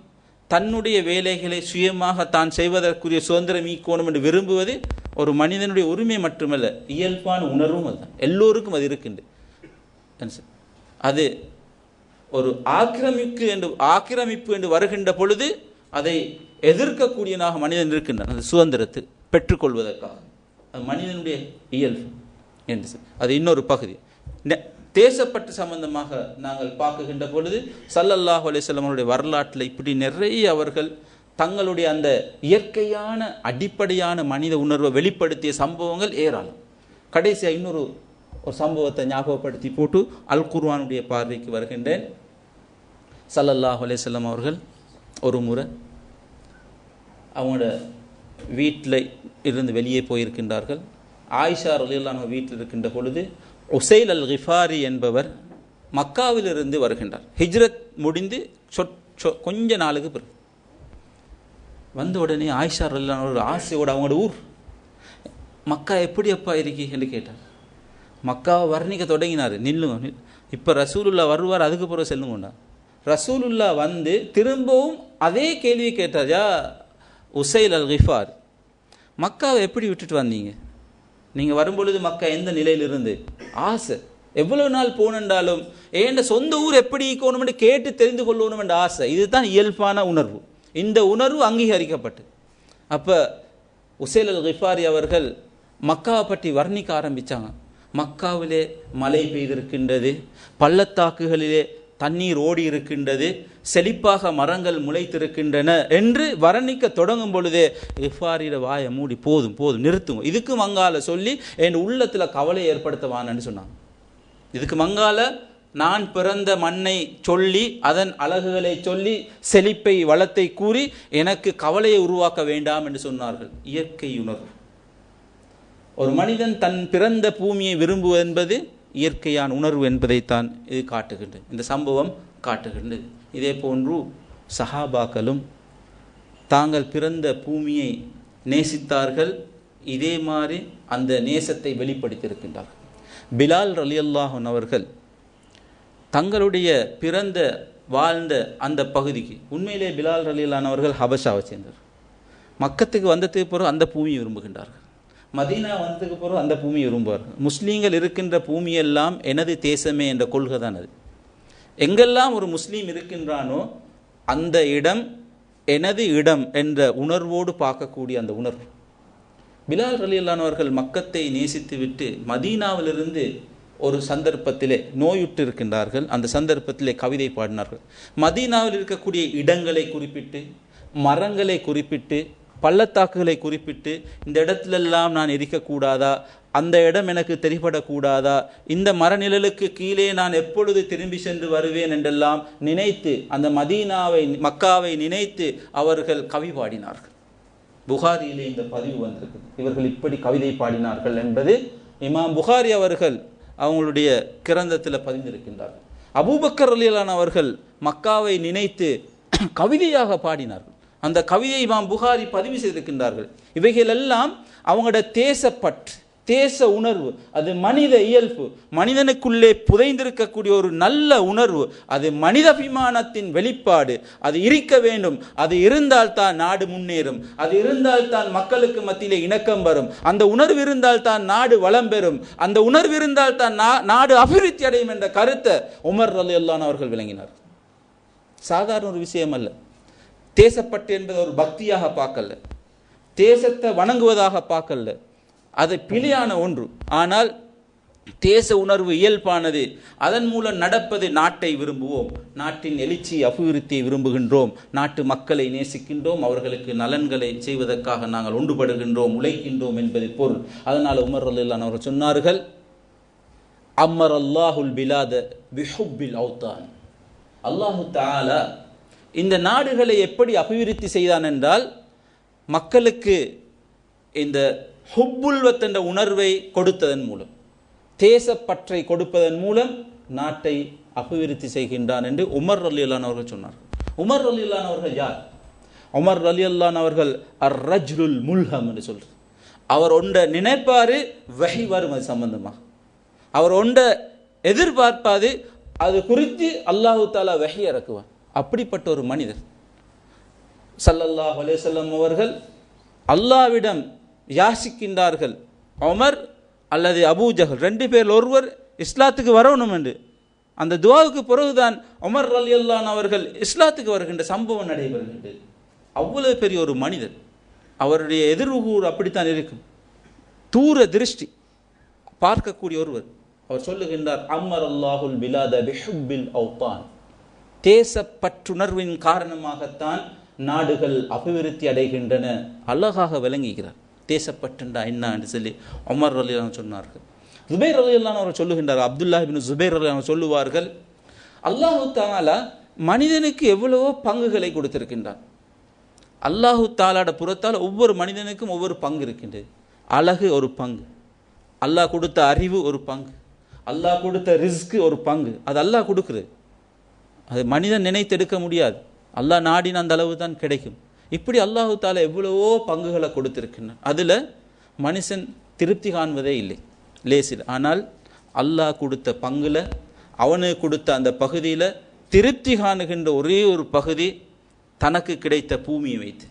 தன்னுடைய வேலைகளை சுயமாக தான் செய்வதற்குரிய சுதந்திரம் ஈக்கணும் என்று விரும்புவது ஒரு மனிதனுடைய உரிமை மட்டுமல்ல, இயல்பான உணர்வும் அதுதான். எல்லோருக்கும் அது இருக்கின்றது. அது ஒரு ஆக்கிரமிப்பு என்று வருகின்ற பொழுது அதை எதிர்க்கக்கூடியனாக மனிதன் இருக்கின்றான், அந்த சுதந்திரத்தை பெற்றுக்கொள்வதற்காக. அது மனிதனுடைய இயல்பு என்று அது இன்னொரு பகுதி. தேசப்பற்று சம்பந்தமாக நாங்கள் பார்க்குகின்ற பொழுது ஸல்லல்லாஹு அலைஹி வஸல்லம் அவருடைய வரலாற்றில் இப்படி நிறைய அவர்கள் தங்களுடைய அந்த இயற்கையான அடிப்படையான மனித உணர்வை வெளிப்படுத்திய சம்பவங்கள் ஏராளம். கடைசியாக இன்னொரு சம்பவத்தை ஞாபகப்படுத்தி போட்டு அல் குர்ஆனுடைய பார்வைக்கு வருகின்றேன். ஸல்லல்லாஹு அலைஹி வஸல்லம் அவர்கள் ஒரு முறை அவங்களோட வீட்டில் இருந்து வெளியே போயிருக்கின்றார்கள். ஆயிஷா ரலியல்லாஹு அன்ஹா வீட்டில் இருக்கின்ற பொழுது உசைல் அல் கிஃபாரி என்பவர் மக்காவிலிருந்து வருகின்றார். ஹிஜ்ரத் முடிந்து கொஞ்ச நாளுக்கு பிறகு வந்த உடனே ஆயிஷா ரலியல்லாஹு ஒரு ஆசையோடு அவங்களோட ஊர் மக்கா எப்படி அப்பா இருக்கி என்று கேட்டார். மக்காவை வர்ணிக்க தொடங்கினார். நில்லுங்க, இப்போ ரசூலுல்லா வருவார், அதுக்கு பிறகு செல்லுங்கண்டா. ரசூலுல்லா வந்து திரும்பவும் அதே கேள்வியை கேட்டார். யா உசைல் அல் கிஃபார், மக்காவை எப்படி விட்டுட்டு வந்தீங்க? நீங்கள் வரும்பொழுது மக்கா எந்த நிலையில் இருந்து? ஆசை, எவ்வளவு நாள் போனென்றாலும் ஏண்ட சொந்த ஊர் எப்படி இருக்கணும் என்று கேட்டு தெரிந்து கொள்ளணும் என்ற ஆசை. இதுதான் இயல்பான உணர்வு. இந்த உணர்வு அங்கீகரிக்கப்பட்டு அப்போ உசைல் அல் கிஃபாரி அவர்கள் மக்காவை பற்றி வர்ணிக்க ஆரம்பித்தாங்க. மக்காவிலே மழை பெய்திருக்கின்றது, பள்ளத்தாக்குகளிலே தண்ணீர் ஓடி இருக்கின்றது, செழிப்பாக மரங்கள் முளைத்திருக்கின்றன என்று வர்ணிக்க தொடங்கும் பொழுதே கிஃபாரியோட வாயை மூடி போதும் போதும் நிறுத்துங்க, இதுக்கு மங்கால சொல்லி என் உள்ளத்தில் கவலை ஏற்படுத்தவான்னு சொன்னாங்க. இதுக்கு மங்கால நான் பிறந்த மண்ணை சொல்லி அதன் அழகுகளை சொல்லி செழிப்பை வளத்தை கூறி எனக்கு கவலையை உருவாக்க வேண்டாம் என்று சொன்னார்கள். இயற்கை உணர்வு. ஒரு மனிதன் தன் பிறந்த பூமியை விரும்புவது என்பது இயற்கையான உணர்வு என்பதைத்தான் இது காட்டுகின்றது, இந்த சம்பவம் காட்டுகின்றது. இதே போன்று சஹாபாக்களும் தாங்கள் பிறந்த பூமியை நேசித்தார்கள். இதே மாதிரி அந்த நேசத்தை வெளிப்படுத்தியிருக்கின்றார்கள். பிலால் ரலியல்லாஹு அன்ஹு அவர்கள் தங்களுடைய பிறந்த வாழ்ந்த அந்த பகுதிக்கு, உண்மையிலே பிலால் ரலியல்லாஹு அன்ஹு அவர்கள் ஹபஷாவை சேர்ந்தார். மக்கத்துக்கு வந்ததுக்கு பிறகு அந்த பூமியை விரும்புகின்றார்கள். மதீனா வந்ததுக்கு பிறகு அந்த பூமியை விரும்புவார்கள். முஸ்லீம்கள் இருக்கின்ற பூமியெல்லாம் எனது தேசமே என்ற கொள்கை தான் அது. எங்கெல்லாம் ஒரு முஸ்லீம் இருக்கின்றானோ அந்த இடம் எனது இடம் என்ற உணர்வோடு பார்க்கக்கூடிய அந்த உணர்வு. பிலால் ரலியல்லாஹு அன்ஹு அவர்கள் மக்கத்தை நேசித்து விட்டு மதீனாவிலிருந்து ஒரு சந்தர்ப்பத்திலே நோயுற்று இருக்கின்றார்கள். அந்த சந்தர்ப்பத்திலே கவிதை பாடினார்கள். மதீனாவில் இருக்கக்கூடிய இடங்களை குறிப்பிட்டு, மரங்களை குறிப்பிட்டு, பள்ளத்தாக்குகளை குறிப்பிட்டு, இந்த இடத்திலெல்லாம் நான் இருக்கக்கூடாதா, அந்த இடம் எனக்கு தெரிபடக்கூடாதா, இந்த மரநிழலுக்கு கீழே நான் எப்பொழுது திரும்பி சென்று வருவேன் என்றெல்லாம் நினைத்து அந்த மதீனாவை மக்காவை நினைத்து அவர்கள் கவி பாடினார்கள். புகாரியிலே இந்த பதிவு வந்திருக்கு. இவர்கள் இப்படி கவிதை பாடினார்கள் என்பது இமாம் புகாரி அவர்கள் அவங்களுடைய கிரந்தத்தில் பதிந்திருக்கின்றார்கள். அபூபக்கர் ரலியல்லாஹு அன்ஹு அவர்கள் மக்காவை நினைத்து கவிதையாக பாடினார்கள். அந்த கவிதை இமாம் புகாரி பதிவு செய்திருக்கின்றார்கள். இவைகளெல்லாம் அவங்களோட தேசப்பற்று, தேச உணர்வு, அது மனித இயல்பு, மனிதனுக்குள்ளே புதைந்திருக்கக்கூடிய ஒரு நல்ல உணர்வு, அது மனிதாபிமானத்தின் வெளிப்பாடு. அது இருக்க வேண்டும். அது இருந்தால்தான் நாடு முன்னேறும். அது இருந்தால்தான் மக்களுக்கு மத்தியிலே இணக்கம் வரும். அந்த உணர்வு இருந்தால்தான் நாடு வளம் பெறும். அந்த உணர்வு இருந்தால்தான் நாடு அபிவிருத்தி அடையும் என்ற கருத்தை உமர் ரலியல்லாஹு அன்ஹு அவர்கள் விளங்கினார். சாதாரண ஒரு விஷயம் அல்ல. தேசப்பற்று என்பது ஒரு பக்தியாக பார்க்கல, தேசத்தை வணங்குவதாக பார்க்கல, அது பிழையான ஒன்று. ஆனால் தேச உணர்வு இயல்பானது. அதன் மூலம் நடப்பது நாட்டை விரும்புவோம், நாட்டின் எழுச்சி அபிவிருத்தியை விரும்புகின்றோம், நாட்டு மக்களை நேசிக்கின்றோம், அவர்களுக்கு நலன்களை செய்வதற்காக நாங்கள் ஒன்றுபடுகின்றோம், உழைக்கின்றோம் என்பது பொருள். அதனால் உமர் ரலியல்லாஹு அன்ஹு அவர்கள் சொன்னார்கள், அம்மர் அல்லாஹுல் பிலாத பிஹுப்பில் அவுதான். அல்லாஹு தஆலா இந்த நாடுகளை எப்படி அபிவிருத்தி செய்தான் என்றால், மக்களுக்கு இந்த ஹுப்புல்வத் என்ற உணர்வை கொடுத்ததன் மூலம், தேசப்பற்றை கொடுப்பதன் மூலம் நாட்டை அபிவிருத்தி செய்கின்றான் என்று உமர் ரலியல்லாஹு அன்ஹு அவர்கள் சொன்னார்கள். உமர் ரலியல்லாஹு அன்ஹு அவர்கள் யார்? உமர் ரலியல்லாஹு அன்ஹு அவர்கள் அர் ரஜ்லுல் முல்ஹம் என்று சொல்றார். அவர் ஒன்றை நினைப்பாரு, வஹி வரும் அது சம்பந்தமாக. அவர் ஒன்றை எதிர்பார்ப்பாது, அது குறித்து அல்லாஹு தஆலா வஹி இறக்குவார். அப்படிப்பட்ட ஒரு மனிதர் ஸல்லல்லாஹு அலைஹி வஸல்லம் அவர்கள் அல்லாஹ்விடம் யாசிக்கின்றார்கள், உமர் அல்லது அபூ ஜஹல் ரெண்டு பேர் ஒருவர் இஸ்லாத்துக்கு வரணும் என்று. அந்த துஆவுக்கு பிறகுதான் உமர் ரலியல்லாஹு அன்ஹு அவர்கள் இஸ்லாத்துக்கு வருகின்ற சம்பவம் நடைபெறுகின்றது. அவ்வளவு பெரிய ஒரு மனிதர், அவருடைய எதிர்கூர் அப்படித்தான் இருக்கும், தூர திருஷ்டி பார்க்கக்கூடிய ஒருவர். அவர் சொல்லுகின்றார், அம்மர் அல்லாஹுல் பிலாத பிஹுப்பில் அவுதான். தேசப்பற்றுணர்வின் காரணமாகத்தான் நாடுகள் அபிவிருத்தி அடைகின்றன. அழகாக விளங்குகிறார் தேசப்பற்றுண்டா என்ன என்று சொல்லி உமர் ரலியல்லாஹு அன்ஹு சொன்னார்கள். ஜுபைர் ரலியல்லாஹு அன்ஹு அவர் சொல்லுகின்றார், அப்துல்லாஹ் இப்னு ஜுபைர் ரலியல்லாஹு அன்ஹு சொல்லுவார்கள், அல்லாஹு தஆலா மனிதனுக்கு எவ்வளவோ பங்குகளை கொடுத்திருக்கின்றான். அல்லாஹு தஆலாட புறத்தால் ஒவ்வொரு மனிதனுக்கும் ஒவ்வொரு பங்கு இருக்கின்றது. அழகு ஒரு பங்கு, அல்லாஹ் கொடுத்த அறிவு ஒரு பங்கு, அல்லாஹ் கொடுத்த ரிஸ்க் ஒரு பங்கு. அது அல்லாஹ் கொடுக்குறது, அது மனிதன் நினைத்தெடுக்க முடியாது. அல்லாஹ் நாடின அந்த அளவு தான் கிடைக்கும். இப்படி அல்லாஹு தஆலா எவ்வளவோ பங்குகளை கொடுத்திருக்கின்றான். அதில் மனுஷன் திருப்தி காண்பதே இல்லை லேசில். ஆனால் அல்லாஹ் கொடுத்த பங்குல, அவனுக்கு கொடுத்த அந்த பகுதியில் திருப்தி காணுகின்ற ஒரே ஒரு பகுதி தனக்கு கிடைத்த பூமியை வைத்து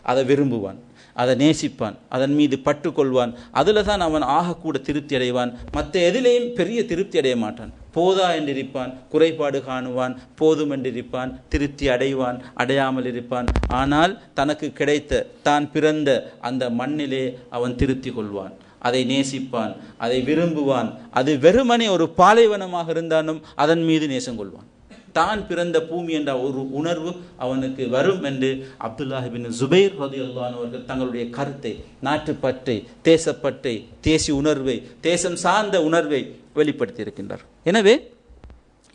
அதை விரும்புவான், அதை நேசிப்பான், அதன் மீது பற்றுக்கொள்வான். அதில் தான் அவன் ஆகக்கூட திருப்தி அடைவான். மற்ற எதிலையும் பெரிய திருப்தி அடைய மாட்டான். போதா என்றிருப்பான், குறைபாடு காணுவான், போதும் என்றிருப்பான், திருப்தி அடைவான், அடையாமல் இருப்பான். ஆனால் தனக்கு கிடைத்த தான் பிறந்த அந்த மண்ணிலே அவன் திருப்தி கொள்வான், அதை நேசிப்பான், அதை விரும்புவான். அது வெறுமனே ஒரு பாலைவனமாக இருந்தாலும் அதன் மீது நேசம் கொள்வான். தான் பிறந்த பூமி என்ற ஒரு உணர்வு அவனுக்கு வரும் என்று அப்துல்லாஹ் இப்னு ஜுபைர் ரலியல்லாஹு அன்ஹு அவர்கள் தங்களுடைய கருத்தை, நாட்டுப்பற்றை, தேசப்பற்றை, தேசிய உணர்வை, தேசம் சார்ந்த உணர்வை வெளிப்படுத்தி இருக்கின்றார். எனவே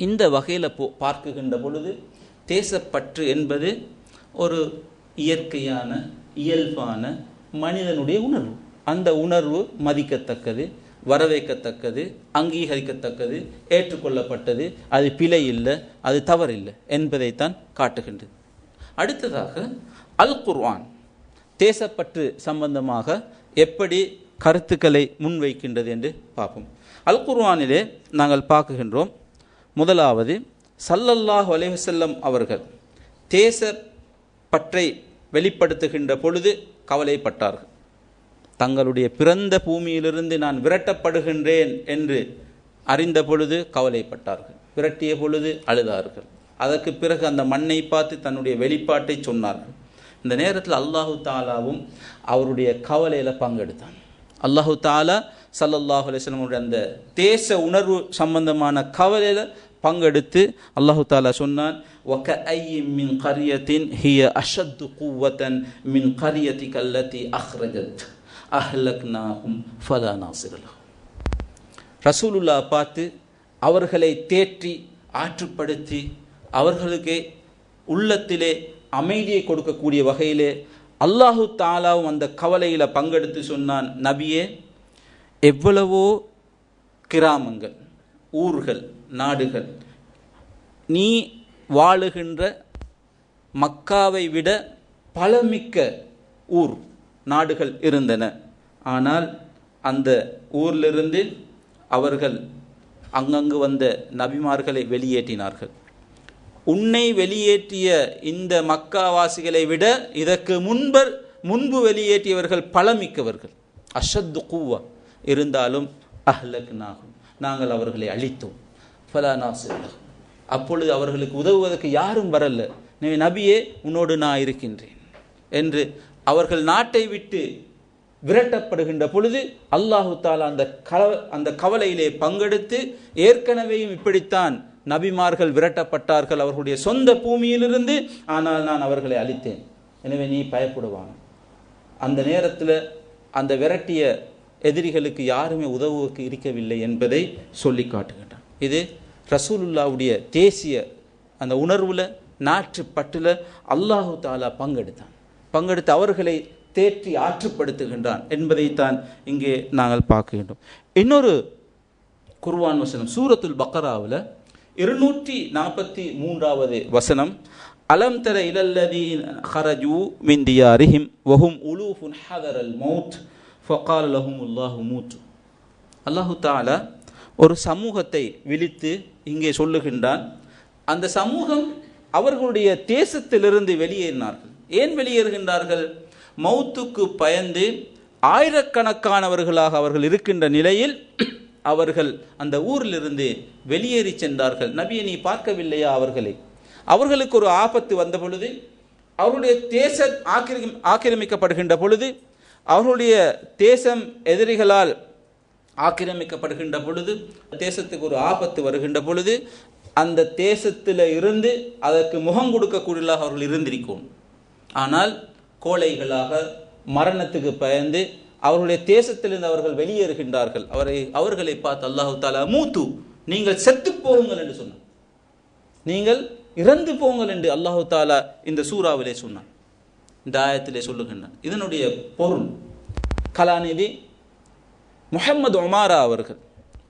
இந்த வகையில் பார்க்குகின்ற பொழுது தேசப்பற்று என்பது ஒரு இயற்கையான இயல்பான மனிதனுடைய உணர்வு. அந்த உணர்வு மதிக்கத்தக்கது, வரவேற்கத்தக்கது, அங்கீகரிக்கத்தக்கது, ஏற்றுக்கொள்ளப்பட்டது. அது பிழை இல்லை, அது தவறில்லை என்பதைத்தான் காட்டுகின்றது. அடுத்ததாக அல் குர்ஆன் தேசப்பற்று சம்பந்தமாக எப்படி கருத்துக்களை முன்வைக்கின்றது என்று பார்ப்போம். அல் குர்ஆனிலே நாங்கள் பார்க்குகின்றோம், முதலாவது ஸல்லல்லாஹு அலைஹி வஸல்லம் அவர்கள் தேசப்பற்றை வெளிப்படுத்துகின்ற பொழுது கவலைப்பட்டார்கள். தங்களுடைய பிறந்த பூமியிலிருந்து நான் விரட்டப்படுகின்றேன் என்று அறிந்த பொழுது கவலைப்பட்டார்கள், விரட்டிய பொழுது அழுதார்கள். அதற்கு பிறகு அந்த மண்ணை பார்த்து தன்னுடைய வெளிப்பாட்டை சொன்னார்கள். இந்த நேரத்தில் அல்லாஹு தாலாவும் அவருடைய கவலையில் பங்கெடுத்தான். அல்லாஹு தாலா ஸல்லல்லாஹு அலைஹி வஸல்லம் அந்த தேச உணர்வு சம்பந்தமான கவலையில் பங்கெடுத்து அல்லாஹு தாலா சொன்னான், وَكَأَيٍّ مِّن قَرْيَةٍ هِيَ أَشَدُّ قُوَّةً مِّن قَرْيَتِكَ الَّتِي أَخْرَجَتْكَ أَهْلَكْنَاهُمْ فَلَا نَاصِرَ لَهُمْ. ரசூலுல்லாஹ் பார்த்து அவர்களை தேற்றி ஆற்றுப்படுத்தி அவர்களுக்கு உள்ளத்திலே அமைதியை கொடுக்கக்கூடிய வகையிலே அல்லாஹு தாலாவும் அந்த கவலையில் பங்கெடுத்து சொன்னான், நபியே, எவ்வளவோ கிராமங்கள், ஊர்கள், நாடுகள் நீ வாழுகின்ற மக்காவை விட பலமிக்க ஊர் நாடுகள் இருந்தன. ஆனால் அந்த ஊரிலிருந்து அவர்கள் அங்கங்கு வந்த நபிமார்களை வெளியேற்றினார்கள். உன்னை வெளியேற்றிய இந்த மக்காவாசிகளை விட இதற்கு முன்பு வெளியேற்றியவர்கள் பலமிக்கவர்கள், அஷத்து குவா. இருந்தாலும் அஹ்லக்னாஹும், நாங்கள் அவர்களை அழித்தோம். ஃபலா நாசிர் லஹும், அப்பொழுது அவர்களுக்கு உதவுவதற்கு யாரும் வரல. நபியே, உன்னோடு நான் இருக்கின்றேன் என்று அவர்கள் நாட்டை விட்டு விரட்டப்படுகின்ற பொழுது அல்லாஹு தாலா அந்த கவலையிலே பங்கெடுத்து, ஏற்கனவேயும் இப்படித்தான் நபிமார்கள் விரட்டப்பட்டார்கள் அவர்களுடைய சொந்த பூமியிலிருந்து, ஆனால் நான் அவர்களை அழித்தேன், எனவே நீ பயப்படுவான். அந்த நேரத்தில் அந்த விரட்டிய எதிரிகளுக்கு யாருமே உதவுவதற்கு இருக்கவில்லை என்பதை சொல்லி காட்டுகின்றான். இது ரசூலுல்லாவுடைய தேசிய அந்த உணர்வில், நாற்று பட்டில் அல்லாஹு தாலா பங்கெடுத்து அவர்களை தேற்றி ஆற்றுப்படுத்துகின்றான் என்பதைத்தான் இங்கே நாங்கள் பார்க்கின்றோம். இன்னொரு குர்ஆன் வசனம் சூரத்துல் பக்ராவில் 243வது வசனம், அலம் தர இலல்லதீன ஹரஜூ மின் தியாரிஹிம் வஹும் உலூஃபுன் ஹதரல் மௌத் ஃபகால லஹுமுல்லாஹு மூத்து. அல்லாஹு தஆலா ஒரு சமூகத்தை விழித்து இங்கே சொல்லுகின்றான். அந்த சமூகம் அவர்களுடைய தேசத்திலிருந்து வெளியேறினார்கள். ஏன் வெளியேறுகின்றார்கள்? மௌத்துக்கு பயந்து ஆயிரக்கணக்கானவர்களாக அவர்கள் இருக்கின்ற நிலையில் அவர்கள் அந்த ஊரிலிருந்து வெளியேறி சென்றார்கள். நபியை நீ பார்க்கவில்லையா அவர்களுக்கு ஒரு ஆபத்து வந்த பொழுது, அவருடைய தேசம் ஆக்கிரமிக்கப்படுகின்ற பொழுது, அவர்களுடைய தேசம் எதிரிகளால் ஆக்கிரமிக்கப்படுகின்ற பொழுது, தேசத்துக்கு ஒரு ஆபத்து வருகின்ற பொழுது, அந்த தேசத்தில் இருந்து அதற்கு முகம் கொடுக்கக்கூடியதாக அவர்கள் இருந்திருக்கும். ஆனால் கோழைகளாக மரணத்துக்கு பயந்து அவர்களுடைய தேசத்திலிருந்து அவர்கள் வெளியேறுகின்றார்கள். அவர்களை பார்த்து அல்லாஹு தாலா மூத்து, நீங்கள் செத்து போகுங்கள் என்று சொன்னார். நீங்கள் இறந்து போங்கள் என்று அல்லாஹு தாலா இந்த சூறாவிலே சொன்னான், இந்த ஆயத்திலே சொல்லுகின்றான். இதனுடைய பொருள் கலாநிதி முஹம்மது உமாரா அவர்கள்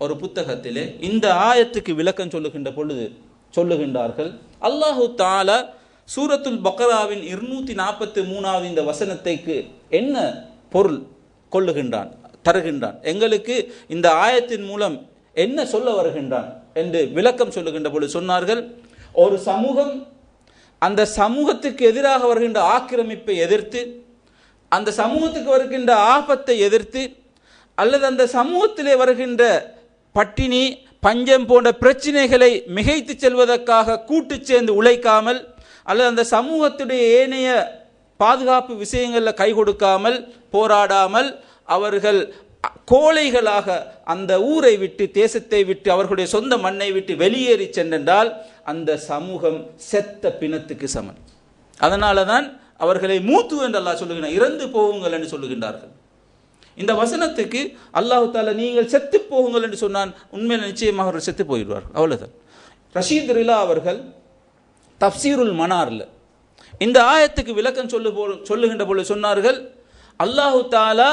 ஒரு புத்தகத்திலே இந்த ஆயத்துக்கு விளக்கம் சொல்லுகின்ற பொழுது சொல்லுகின்றார்கள், அல்லாஹு தாலா சூரத்துல் பக்ராவின் 243வது இந்த வசனத்தைக்கு என்ன பொருள் தருகின்றான், எங்களுக்கு இந்த ஆயத்தின் மூலம் என்ன சொல்ல வருகின்றான் என்று விளக்கம் சொல்லுகின்ற பொழுது சொன்னார்கள், ஒரு சமூகம் அந்த சமூகத்துக்கு எதிராக வருகின்ற ஆக்கிரமிப்பை எதிர்த்து, அந்த சமூகத்துக்கு வருகின்ற ஆபத்தை எதிர்த்து, அல்லது அந்த சமூகத்திலே வருகின்ற பட்டினி பஞ்சம் போன்ற பிரச்சனைகளை மிகைத்து செல்வதற்காக கூட்டு சேர்ந்து உழைக்காமல், அல்லது அந்த சமூகத்துடைய ஏனைய பாதுகாப்பு விஷயங்களில் கை கொடுக்காமல் போராடாமல் அவர்கள் கோழைகளாக அந்த ஊரை விட்டு தேசத்தை விட்டு அவர்களுடைய சொந்த மண்ணை விட்டு வெளியேறி சென்றால் அந்த சமூகம் செத்த பிணத்துக்கு சமன். அதனால தான் அவர்களை மூத்து என்று அல்லாஹ் சொல்லுகிறார், இறந்து போகுங்கள் என்று சொல்லுகின்றார்கள். இந்த வசனத்துக்கு அல்லாஹு தாலா நீங்கள் செத்து போகுங்கள் என்று சொன்னான், உண்மையில் நிச்சயமாக அவர்கள் செத்து போயிடுவார்கள். அவ்வளவுதான். ரஷீத் ரிலா அவர்கள் தப்சீருல் மனார்ல இந்த ஆயத்துக்கு விளக்கம் சொல்லுகின்ற பொழுது சொன்னார்கள், அல்லாஹு தாலா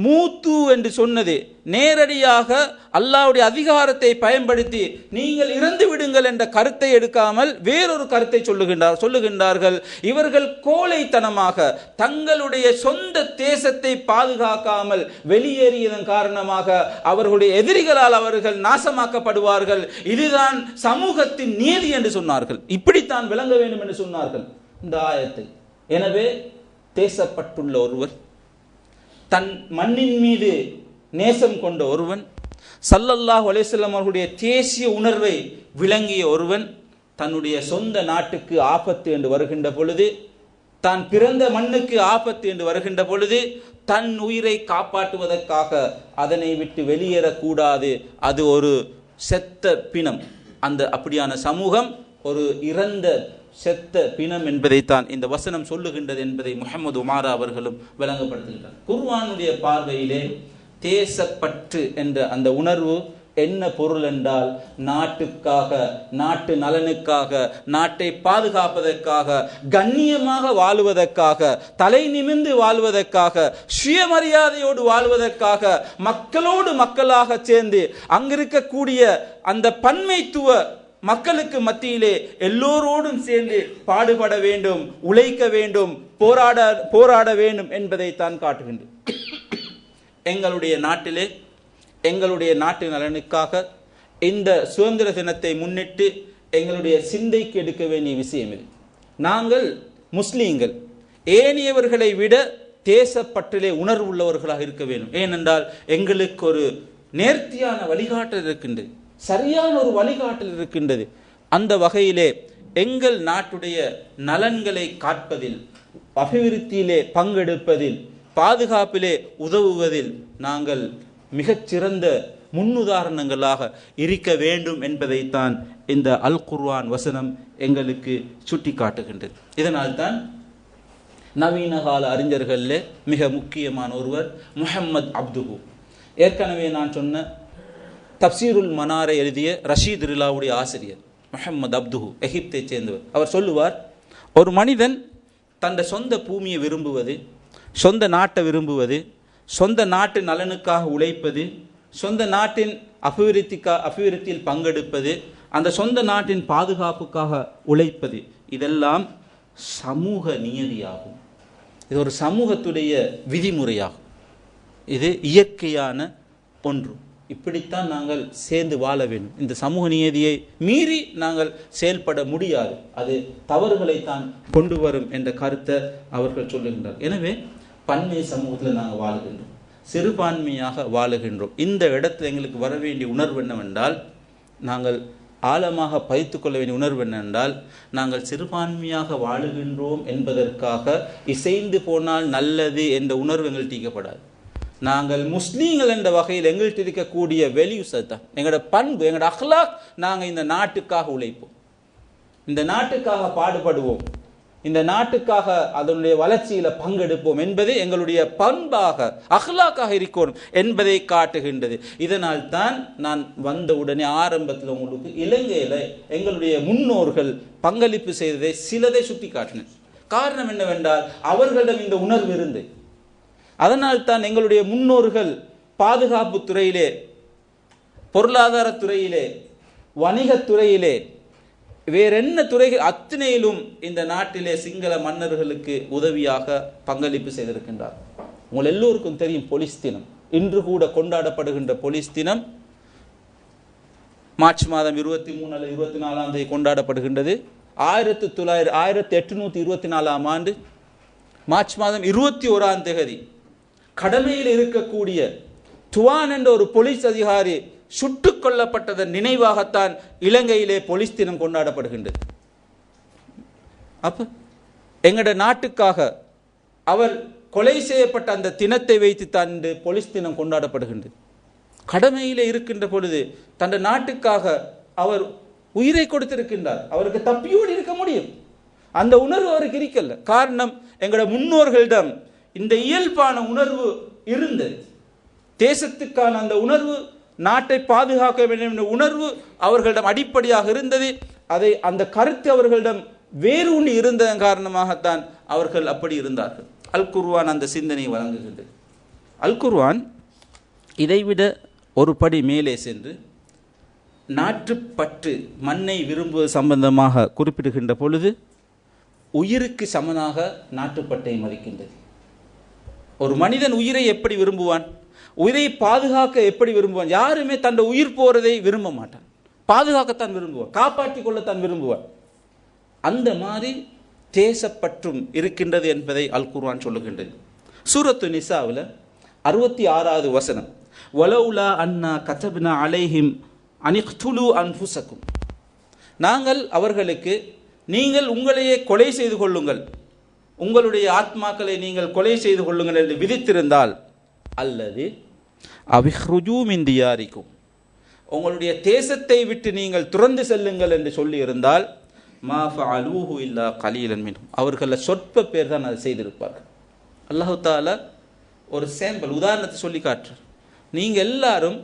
மூத்து என்று சொன்னது நேரடியாக அல்லாஹ்வுடைய அதிகாரத்தை பயன்படுத்தி நீங்கள் இறந்து விடுங்கள் என்ற கருத்தை எடுக்காமல் வேறொரு கருத்தை சொல்லுகின்றார்கள். இவர்கள் கோழைத்தனமாக தங்களுடைய சொந்த தேசத்தை பாதுகாக்காமல் வெளியேறியதன் காரணமாக அவர்களுடைய எதிரிகளால் அவர்கள் நாசமாக்கப்படுவார்கள். இதுதான் சமூகத்தின் நீதி என்று சொன்னார்கள். இப்படித்தான் விளங்க வேண்டும் என்று சொன்னார்கள் இந்த ஆயத்தை. எனவே தேசப்பட்டுள்ள ஒருவர், தன் மண்ணின் மீது நேசம் கொண்ட ஒருவன், ஸல்லல்லாஹு அலைஹி வஸல்லம் அவர்களுடைய தேசிய உணர்வை விளங்கிய ஒருவன், தன்னுடைய சொந்த நாட்டுக்கு ஆபத்து என்று வருகின்ற பொழுது, தான் பிறந்த மண்ணுக்கு ஆபத்து என்று வருகின்ற பொழுது தன் உயிரை காப்பாற்றுவதற்காக அதனை விட்டு வெளியேறக்கூடாது. அது ஒரு செத்த பிணம். அப்படியான சமூகம் ஒரு இறந்த செத்த பிணம் என்பதைத்தான் இந்த வசனம் சொல்லுகின்றது என்பதை முஹம்மது உமாரா அவர்களும் விளங்கப்படுத்துகின்றார். குர்ஆனுடைய பார்வையிலே தேசப்பற்று என்ற அந்த உணர்வு என்ன பொருள் என்றால், நாட்டுக்காக, நாட்டு நலனுக்காக, நாட்டை பாதுகாப்பதற்காக, கண்ணியமாக வாழ்வதற்காக, தலை நிமிர்ந்து வாழ்வதற்காக, சுயமரியாதையோடு வாழ்வதற்காக, மக்களோடு மக்களாக சேர்ந்து அங்கிருக்கக்கூடிய அந்த பன்மைத்துவ மக்களுக்கு மத்தியிலே எல்லோரோடும் சேர்ந்து பாடுபட வேண்டும், உழைக்க வேண்டும், போராட வேண்டும் என்பதை தான் காட்டுகின்றது. எங்களுடைய நாட்டிலே எங்களுடைய நாட்டு நலனுக்காக இந்த சுதந்திர தினத்தை முன்னிட்டு எங்களுடைய சிந்தைக்கு எடுக்க வேண்டிய விஷயம் இது. நாங்கள் முஸ்லீம்கள் ஏனையவர்களை விட தேசப்பற்றிலே உணர்வு உள்ளவர்களாக இருக்க வேண்டும். ஏனென்றால் எங்களுக்கு ஒரு நேர்த்தியான வழிகாட்டல் இருக்கின்றது, சரியான ஒரு வழிகாட்டல் இருக்கின்றது. அந்த வகையிலே எங்கள் நாட்டுடைய நலன்களை காப்பதில், அபிவிருத்தியிலே பங்கெடுப்பதில், பாதுகாப்பிலே உதவுவதில் நாங்கள் மிகச்சிறந்த முன்னுதாரணங்களாக இருக்க வேண்டும் என்பதைத்தான் இந்த அல் குர்ஆன் வசனம் எங்களுக்கு சுட்டி காட்டுகின்றது. இதனால்தான் நவீன கால அறிஞர்களில் மிக முக்கியமான ஒருவர் முஹம்மது அப்துஹு. ஏற்கனவே நான் சொன்ன தப்சீருல் மனாரை எழுதிய ரஷீத் ரிலாவுடைய ஆசிரியர் முஹம்மது அப்துஹு, எகிப்தை சேர்ந்தவர். அவர் சொல்லுவார், ஒரு மனிதன் தன் சொந்த பூமியை விரும்புவது, சொந்த நாட்டை விரும்புவது, சொந்த நாட்டு நலனுக்காக உழைப்பது, சொந்த நாட்டின் அபிவிருத்தியில் பங்கெடுப்பது, அந்த சொந்த நாட்டின் பாதுகாப்புக்காக உழைப்பது, இதெல்லாம் சமூக நியதியாகும். இது ஒரு சமூகத்துடைய விதிமுறையாகும். இது இயற்கையான ஒன்று. இப்படித்தான் நாங்கள் சேர்ந்து வாழ வேண்டும். இந்த சமூக நியதியை மீறி நாங்கள் செயல்பட முடியாது. அது தவறுகளைத்தான் கொண்டு வரும் என்ற கருத்தை அவர்கள் சொல்லுகின்றார். எனவே பன்மை சமூகத்தில் நாங்கள் வாழுகின்றோம், சிறுபான்மையாக வாழுகின்றோம். இந்த இடத்துல எங்களுக்கு வர வேண்டிய உணர்வு என்னவென்றால், நாங்கள் ஆழமாக பதித்து கொள்ள வேண்டிய உணர்வு என்னென்றால், நாங்கள் சிறுபான்மையாக வாழுகின்றோம் என்பதற்காக இசைந்து போனால் நல்லது என்ற உணர்வு எங்கள் தீக்கப்படாது. நாங்கள் முஸ்லீம்கள் என்ற வகையில் எங்கள்கிட்ட இருக்கக்கூடிய வேல்யூஸ் தான், எங்களோட பண்பு, எங்களோட அஹ்லாக். நாங்கள் இந்த நாட்டுக்காக உழைப்போம், இந்த நாட்டுக்காக பாடுபடுவோம், இந்த நாட்டுக்காக அதனுடைய வளர்ச்சியில பங்கெடுப்போம் என்பது எங்களுடைய பண்பாக, அஹ்லாக்காக இருக்கணும் என்பதை காட்டுகின்றது. இதனால் தான் நான் வந்த உடனே ஆரம்பத்தில் உங்களுக்கு இலங்கையில எங்களுடைய முன்னோர்கள் பங்களிப்பு செய்ததை சிலதை சுட்டி காட்டினேன். காரணம் என்னவென்றால், அவர்களிடம் இந்த உணர்வு இருந்து, அதனால் தான் எங்களுடைய முன்னோர்கள் பாதுகாப்பு துறையிலே, பொருளாதார துறையிலே, வணிகத்துறையிலே, வேறென்ன துறைகள் அத்தனையிலும் இந்த நாட்டிலே சிங்கள மன்னர்களுக்கு உதவியாக பங்களிப்பு செய்திருக்கின்றார். உங்கள் எல்லோருக்கும் தெரியும், போலீஸ் தினம் இன்று கூட கொண்டாடப்படுகின்ற போலீஸ் தினம் மார்ச் மாதம் 23 அல்லது 24ஆம் தேதி கொண்டாடப்படுகின்றது. 1824ஆம் ஆண்டு மார்ச் மாதம் 21ஆம் தேதி கடமையில் இருக்கக்கூடிய துவான் என்ற ஒரு போலீஸ் அதிகாரி சுட்டுக் கொல்லப்பட்டதன் நினைவாகத்தான் இலங்கையிலே போலீஸ் தினம் கொண்டாடப்படுகின்றது. அப்ப எங்கட நாட்டுக்காக அவர் கொலை செய்யப்பட்ட அந்த தினத்தை வைத்து தான் இந்த போலீஸ் தினம் கொண்டாடப்படுகின்றது. கடமையிலே இருக்கின்ற பொழுது தன் நாட்டுக்காக அவர் உயிரை கொடுத்திருக்கின்றார். அவருக்கு தப்பியோடு இருக்க முடியும், அந்த உணர்வு அவருக்கு இருக்கல. காரணம், எங்களோட முன்னோர்களிடம் இந்த இயல்பான உணர்வு இருந்தது. தேசத்துக்கான அந்த உணர்வு, நாட்டை பாதுகாக்க வேண்டும் என்ற உணர்வு அவர்களிடம் அடிப்படையாக இருந்தது. அதை அந்த கருத்து அவர்களிடம் வேரூன்றி இருந்ததன் காரணமாகத்தான் அவர்கள் அப்படி இருந்தார்கள். அல் குர்ஆன் அந்த சிந்தனையை வழங்குகின்றது. அல் குர்ஆன் இதைவிட ஒரு படி மேலே சென்று நாட்டுப்பற்று, மண்ணை விரும்புவது சம்பந்தமாக குறிப்பிடுகின்ற பொழுது உயிருக்கு சமனாக நாட்டுப்பட்டை மதிக்கின்றது. ஒரு மனிதன் உயிரை எப்படி விரும்புவான், உயிரை பாதுகாக்க எப்படி விரும்புவான்? யாருமே தன் உயிர் போறதை விரும்ப மாட்டான், பாதுகாக்கத்தான் விரும்புவான், காப்பாற்றிக் கொள்ளத்தான் விரும்புவான். அந்த மாதிரி தேசப்பற்றும் இருக்கின்றது என்பதை அல் குர்ஆன் சொல்லுகின்றது. சூரத்து நிசாவில் 66வது வசனம், வலவுலா அன்னா கதப்னா அலைஹிம் அனிக்துலு அன்ஃபுஸக்கும், நாங்கள் அவர்களுக்கு நீங்கள் உங்களையே கொலை செய்து கொள்ளுங்கள், உங்களுடைய ஆத்மாக்களை நீங்கள் கொலை செய்து கொள்ளுங்கள் என்று விதித்திருந்தால், அல்லது அவிஹ்ருஜூ மின் தியாரிக்கும், உங்களுடைய தேசத்தை விட்டு நீங்கள் துறந்து செல்லுங்கள் என்று சொல்லி இருந்தால், மா ஃபஅலூஹு இல்லா கலீலன் மின்ஹும், அவர்கள் சொற்ப பேர் தான் அதை செய்திருப்பார்கள். அல்லாஹ் தஆலா ஒரு சாம்பிள் உதாரணத்தை சொல்லி காட்டுறார். நீங்கள் எல்லாரும்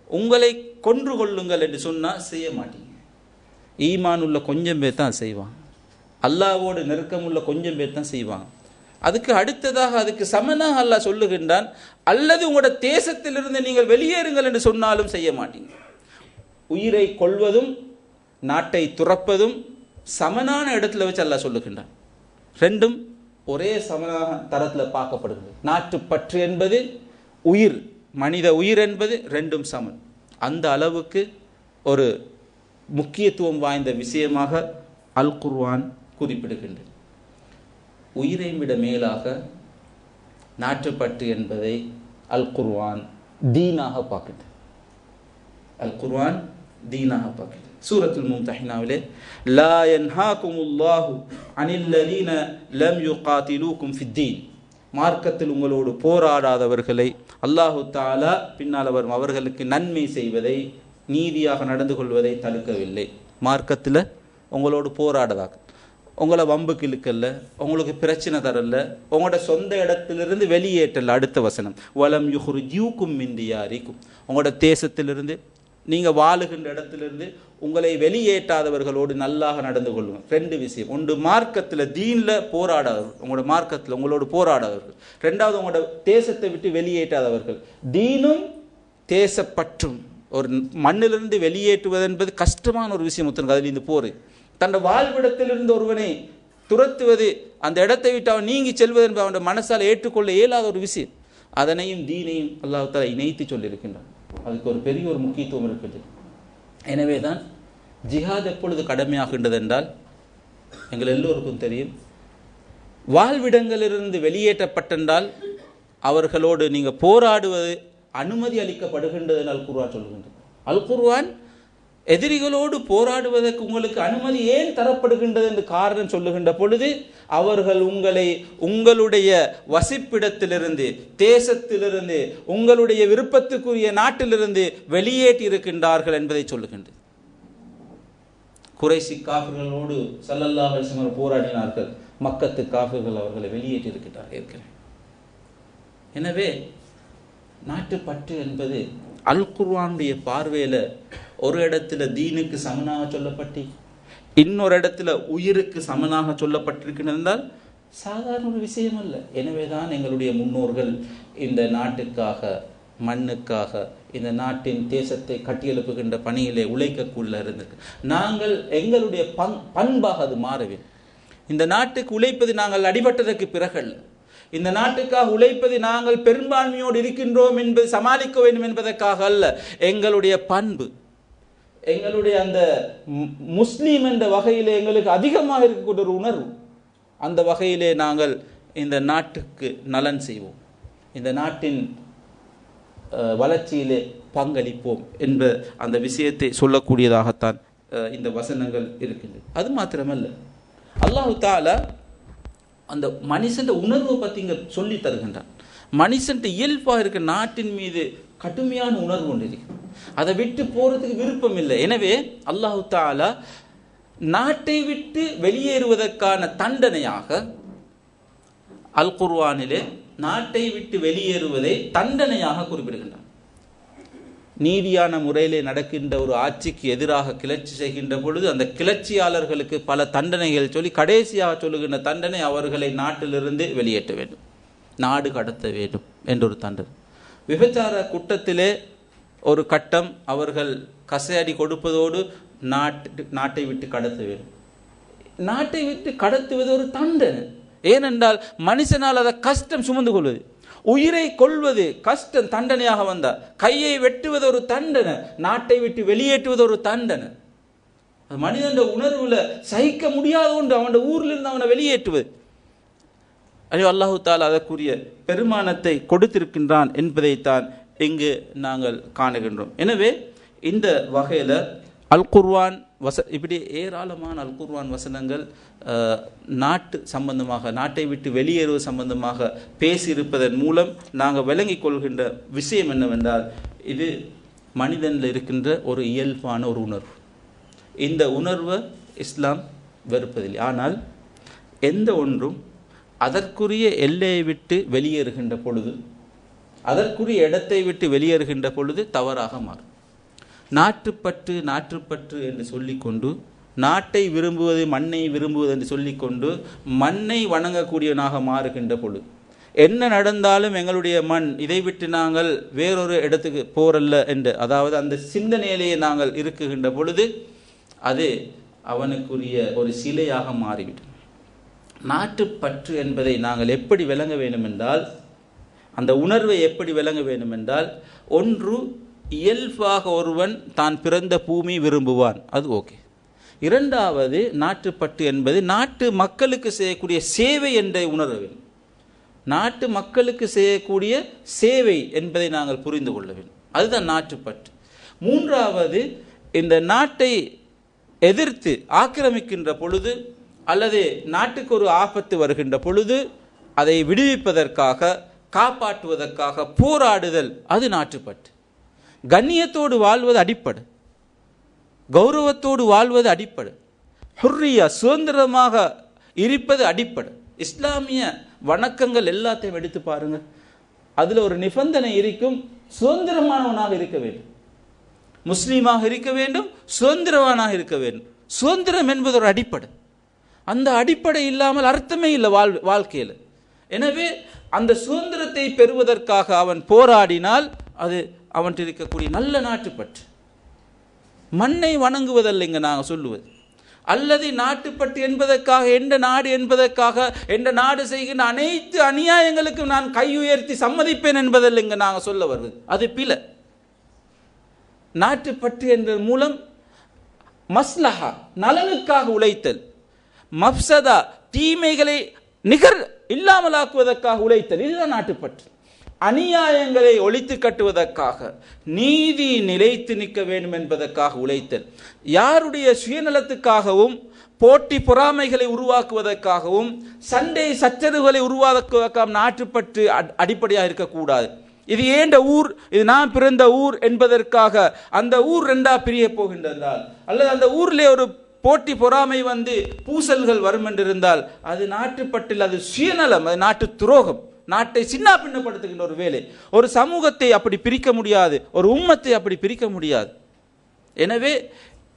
உங்களை கொன்று கொள்ளுங்கள் என்று சொன்னால் செய்ய மாட்டீங்க. ஈமான் உள்ள கொஞ்சம் பேர் தான் செய்வாங்க, அல்லாஹ்வோடு நெருக்கம் உள்ள கொஞ்சம் பேர் தான் செய்வாங்க. அதுக்கு அடுத்ததாக அதுக்கு சமனாக அல்லாஹ் சொல்லுகின்றான், அல்லது உங்களோட தேசத்திலிருந்து நீங்கள் வெளியேறுங்கள் என்று சொன்னாலும் செய்ய மாட்டீங்க. உயிரை கொள்வதும் நாட்டை துறப்பதும் சமனான இடத்துல வச்சு அல்லாஹ் சொல்லுகின்றான். ரெண்டும் ஒரே சமனாக தரத்தில் பார்க்கப்படுகிறது. நாட்டு பற்று என்பது உயிர், மனித உயிர் என்பது ரெண்டும் சமன். அந்த அளவுக்கு ஒரு முக்கியத்துவம் வாய்ந்த விஷயமாக அல் குர்ஆன் குறிப்பிடுகின்றது. உயிரை விட மேலாக நாட்டுப்பற்று என்பதை அல் குர்ஆன் தீனாக பார்க்குது. அல் குர்ஆன் தீனாக பார்க்குது. சூரத்துல் மும்தஹினாவிலே லா யன்ஹாகுமுல்லாஹு அனில்லதீன லம் யுகாதிலூகும் ஃபித்தீன், மார்க்கத்தில் உங்களோடு போராடாதவர்களை அல்லாஹு தஆலா பின்னால் அவர்களுக்கு நன்மை செய்வதை, நீதியாக நடந்து கொள்வதை தடுக்கவில்லை. மார்க்கத்தில் உங்களோடு போராடதாக, உங்களை வம்புக்கு இழுக்கல்ல, உங்களுக்கு பிரச்சனை தரல, உங்களோட சொந்த இடத்திலிருந்து வெளியேற்றல. அடுத்த வசனம் வலம் யுஹ்ரிஜூகும் மின் தியாரிக்கும், உங்களோட தேசத்திலிருந்து நீங்கள் வாழுகின்ற இடத்திலிருந்து உங்களை வெளியேற்றாதவர்களோடு நல்லாக நடந்து கொள்ளுங்கள். ரெண்டு விஷயம். ஒன்று மார்க்கத்தில் தீனில் போராடாதவர்கள், உங்களோட மார்க்கத்தில் உங்களோடு போராடாதவர்கள். ரெண்டாவது உங்களோட தேசத்தை விட்டு வெளியேற்றாதவர்கள். தீனும் தேசப்பற்றும். ஒரு மண்ணிலிருந்து வெளியேற்றுவது என்பது கஷ்டமான ஒரு விஷயம். ஒருத்தனுக்கு அதில் இந்த போர், தன் வாழ்விடத்திலிருந்து ஒருவனை துரத்துவது, அந்த இடத்தை விட்டு அவன் நீங்கி செல்வது என்பது அவனுடைய மனசால் ஏற்றுக்கொள்ள இயலாத ஒரு விஷயம். அதனையும் தீனையும் அல்லாஹ் தஆலா இணைத்து சொல்லியிருக்கின்றான். அதுக்கு ஒரு பெரிய ஒரு முக்கியத்துவம் இருக்குது. எனவே தான் ஜிஹாத் எப்பொழுது கடமையாகின்றது என்றால், எங்கள் எல்லோருக்கும் தெரியும், வாழ்விடங்களிலிருந்து வெளியேற்றப்பட்டென்றால் அவர்களோடு நீங்கள் போராடுவது அனுமதி அளிக்கப்படுகின்றது என்று அல் குர்ஆன் சொல்லுகின்றது. அல் குர்ஆன் எதிரிகளோடு போராடுவதற்கு உங்களுக்கு அனுமதி ஏன் தரப்படுகின்றது என்று காரணம் சொல்லுகின்ற பொழுது, அவர்கள் உங்களை உங்களுடைய வசிப்பிடத்திலிருந்து, தேசத்திலிருந்து, உங்களுடைய விருப்பத்துக்குரிய நாட்டிலிருந்து வெளியேற்றி இருக்கின்றார்கள் என்பதை சொல்லுகின்றது. குறைசி காஃபிர்களோடு ஸல்லல்லாஹு அலைஹி வஸல்லம் போராடினார்கள். மக்கத்து காஃபிர்கள் அவர்களை வெளியேற்றி இருக்கின்றார்கள். எனவே நாட்டுப்பற்று என்பது அல் குர்ஆனுடைய பார்வையில் ஒரு இடத்துல தீனுக்கு சமனாக சொல்லப்பட்டு இன்னொரு இடத்துல உயிருக்கு சமனாக சொல்லப்பட்டிருக்கின்றால் சாதாரண ஒரு விஷயம் அல்ல. எனவே தான் எங்களுடைய முன்னோர்கள் இந்த நாட்டுக்காக, மண்ணுக்காக, இந்த நாட்டின் தேசத்தை கட்டியெழுப்புகின்ற பணியிலே உழைக்கக்குள்ள இருந்திருக்கு. நாங்கள் எங்களுடைய பண்பாக அது மாறவில்லை. இந்த நாட்டுக்கு உழைப்பது நாங்கள் அடிபட்டதற்கு பிறகல்ல. இந்த நாட்டுக்காக உழைப்பது நாங்கள் பெரும்பான்மையோடு இருக்கின்றோம் என்பது சமாளிக்க வேண்டும் என்பதற்காக அல்ல. எங்களுடைய பண்பு, எங்களுடைய அந்த முஸ்லீம் என்ற வகையிலே எங்களுக்கு அதிகமாக இருக்கக்கூடிய ஒரு உணர்வு, அந்த வகையிலே நாங்கள் இந்த நாட்டுக்கு நலன் செய்வோம், இந்த நாட்டின் வளர்ச்சியிலே பங்களிப்போம் என்ற அந்த விஷயத்தை சொல்லக்கூடியதாகத்தான் இந்த வசனங்கள் இருக்கின்றது. அது மாத்திரமல்ல, அல்லாஹு தஆலா அந்த மனுஷன் உணர்வை பற்றி இங்கே சொல்லி தருகின்றான். மனுஷன் இயல்பாக இருக்க நாட்டின் மீது கடுமையான உணர்வு கொண்டு இருக்கு. அதை விட்டு போகிறதுக்கு விருப்பம் இல்லை. எனவே அல்லாஹு தஆலா நாட்டை விட்டு வெளியேறுவதற்கான தண்டனையாக அல் குர்ஆனிலே நாட்டை விட்டு வெளியேறுவதை தண்டனையாக குறிப்பிடுகின்றான். நீதியான முறையிலே நடக்கின்ற ஒரு ஆட்சிக்கு எதிராக கிளர்ச்சி செய்கின்ற பொழுது அந்த கிளர்ச்சியாளர்களுக்கு பல தண்டனைகள் சொல்லி கடைசியாக சொல்லுகின்ற தண்டனை அவர்களை நாட்டிலிருந்து வெளியேற்ற வேண்டும், நாடு கடத்த வேண்டும் என்றொரு தண்டனை. விபச்சார குற்றத்திலே ஒரு கட்டம் அவர்கள் கசையடி கொடுப்பதோடு நாட்டை விட்டு கடத்த வேண்டும். நாட்டை விட்டு கடத்துவது ஒரு தண்டனை. ஏனென்றால் மனுஷனால் அதை கஷ்டம் சுமந்து கொள்வது, உயிரை கொள்வது கஷ்டம், தண்டனையாக வந்தார். கையை வெட்டுவது ஒரு தண்டனை, நாட்டை விட்டு வெளியேற்றுவது ஒரு தண்டனை. மனிதன் உணர்வுல சகிக்க முடியாத ஒன்று அவன் ஊரிலிருந்து அவனை வெளியேற்றுவது. ஐயோ, அல்லாஹு தஆலா அதற்குரிய பெருமானத்தை கொடுத்திருக்கின்றான் என்பதைத்தான் இங்கு நாங்கள் காணுகின்றோம். எனவே இந்த வகையில் அல் குர்ஆன் இப்படி ஏராளமான அல் குர்ஆன் வசனங்கள் நாட்டு சம்பந்தமாக, நாட்டை விட்டு வெளியேறுவது சம்பந்தமாக பேசியிருப்பதன் மூலம் நாங்கள் விளங்கிக் கொள்கின்ற விஷயம் என்னவென்றால், இது மனிதனில் இருக்கின்ற ஒரு இயல்பான ஒரு உணர்வு. இந்த உணர்வை இஸ்லாம் வெறுப்பதில்லை. ஆனால் எந்த ஒன்றும் அதற்குரிய எல்லையை விட்டு வெளியேறுகின்ற பொழுது, அதற்குரிய இடத்தை விட்டு வெளியேறுகின்ற பொழுது தவறாக மாறும். நாட்டுப்பற்று என்று சொல்லிக்கொண்டு, நாட்டை விரும்புவது, மண்ணை விரும்புவது என்று சொல்லிக்கொண்டு மண்ணை வணங்கக்கூடியவனாக மாறுகின்ற பொழுது, என்ன நடந்தாலும் எங்களுடைய மண், இதை விட்டு நாங்கள் வேறொரு இடத்துக்கு போறல்ல என்று, அதாவது அந்த சிந்தனையிலேயே நாங்கள் இருக்குகின்ற பொழுது அது அவனுக்குரிய ஒரு சிலையாக மாறிவிடும். நாட்டுப்பற்று என்பதை நாங்கள் எப்படி விளங்க வேண்டும் என்றால், அந்த உணர்வை எப்படி விளங்க வேண்டும் என்றால், ஒன்று இயல்பாக ஒருவன் தான் பிறந்த பூமி விரும்புவான், அது ஓகே. இரண்டாவது நாட்டுப்பற்று என்பது நாட்டு மக்களுக்கு செய்யக்கூடிய சேவை என்ற உணர வேண்டும். நாட்டு மக்களுக்கு செய்யக்கூடிய சேவை என்பதை நாங்கள் புரிந்து கொள்ள வேண்டும், அதுதான் நாட்டுப்பற்று. மூன்றாவது, இந்த நாட்டை எதிர்த்து ஆக்கிரமிக்கின்ற பொழுது அல்லது நாட்டுக்கு ஒரு ஆபத்து வருகின்ற பொழுது அதை விடுவிப்பதற்காக, காப்பாற்றுவதற்காக போராடுதல், அது நாட்டுப்பற்று. கண்ணியத்தோடு வாழ்வது அடிப்படை, கௌரவத்தோடு வாழ்வது அடிப்படை, ஹுர்ரியா சுதந்திரமாக இருப்பது அடிப்படை. இஸ்லாமிய வணக்கங்கள் எல்லாத்தையும் எடுத்து பாருங்க, அதில் ஒரு நிபந்தனை இருக்கும், சுதந்திரமானவனாக இருக்க வேண்டும், முஸ்லீமாக இருக்க வேண்டும், சுதந்திரவானாக இருக்க வேண்டும். சுதந்திரம் என்பது ஒரு அடிப்படை, அந்த அடிப்படை இல்லாமல் அர்த்தமே இல்லை வாழ்க்கையில். எனவே அந்த சுதந்திரத்தை பெறுவதற்காக அவன் போராடினால் அது அவன் இருக்கக்கூடிய நல்ல நாட்டுப்பற்று. மண்ணை வணங்குவதல்ல இங்கே நாங்கள் சொல்லுவது, அல்லது நாட்டுப்பற்று என்பதற்காக, எந்த நாடு என்பதற்காக, எந்த நாடு செய்கின்ற அனைத்து அநியாயங்களுக்கும் நான் கையுயர்த்தி சம்மதிப்பேன் என்பதல்ல இங்கே நாங்கள் சொல்ல வருவது, அது பிழை. நாட்டுப்பற்று என்ற மூலம் மஸ்லஹா நலனுக்காக உழைத்தல், மப்சதா தீமைகளை நிகர் இல்லாமலாக்குவதற்காக உழைத்தல், இதுதான் நாட்டுப்பற்று. அநியாயங்களை ஒழித்து கட்டுவதற்காக, நீதி நிலைத்து நிற்க வேண்டும் என்பதற்காக உழைத்தல். யாருடைய சுயநலத்துக்காகவும் போட்டி பொறாமைகளை உருவாக்குவதற்காகவும் சண்டை சச்சரவுகளை உருவாக்குவதற்காக நாட்டுப்பற்று அடிப்படையாக இருக்கக்கூடாது. இது ஏண்ட ஊர், இது நான் பிறந்த ஊர் என்பதற்காக அந்த ஊர் ரெண்டா பிரிய போகின்றால், அல்லது அந்த ஊரிலே ஒரு போட்டி பொறாமை வந்து பூசல்கள் வரும் என்றிருந்தால் அது நாட்டுப்பற்றில், அது சுயநலம், அது நாட்டு துரோகம், நாட்டை சின்ன பின்னப்படுத்துகின்ற ஒரு வேலை. ஒரு சமூகத்தை அப்படி பிரிக்க முடியாது, ஒரு உம்மத்தை அப்படி பிரிக்க முடியாது. எனவே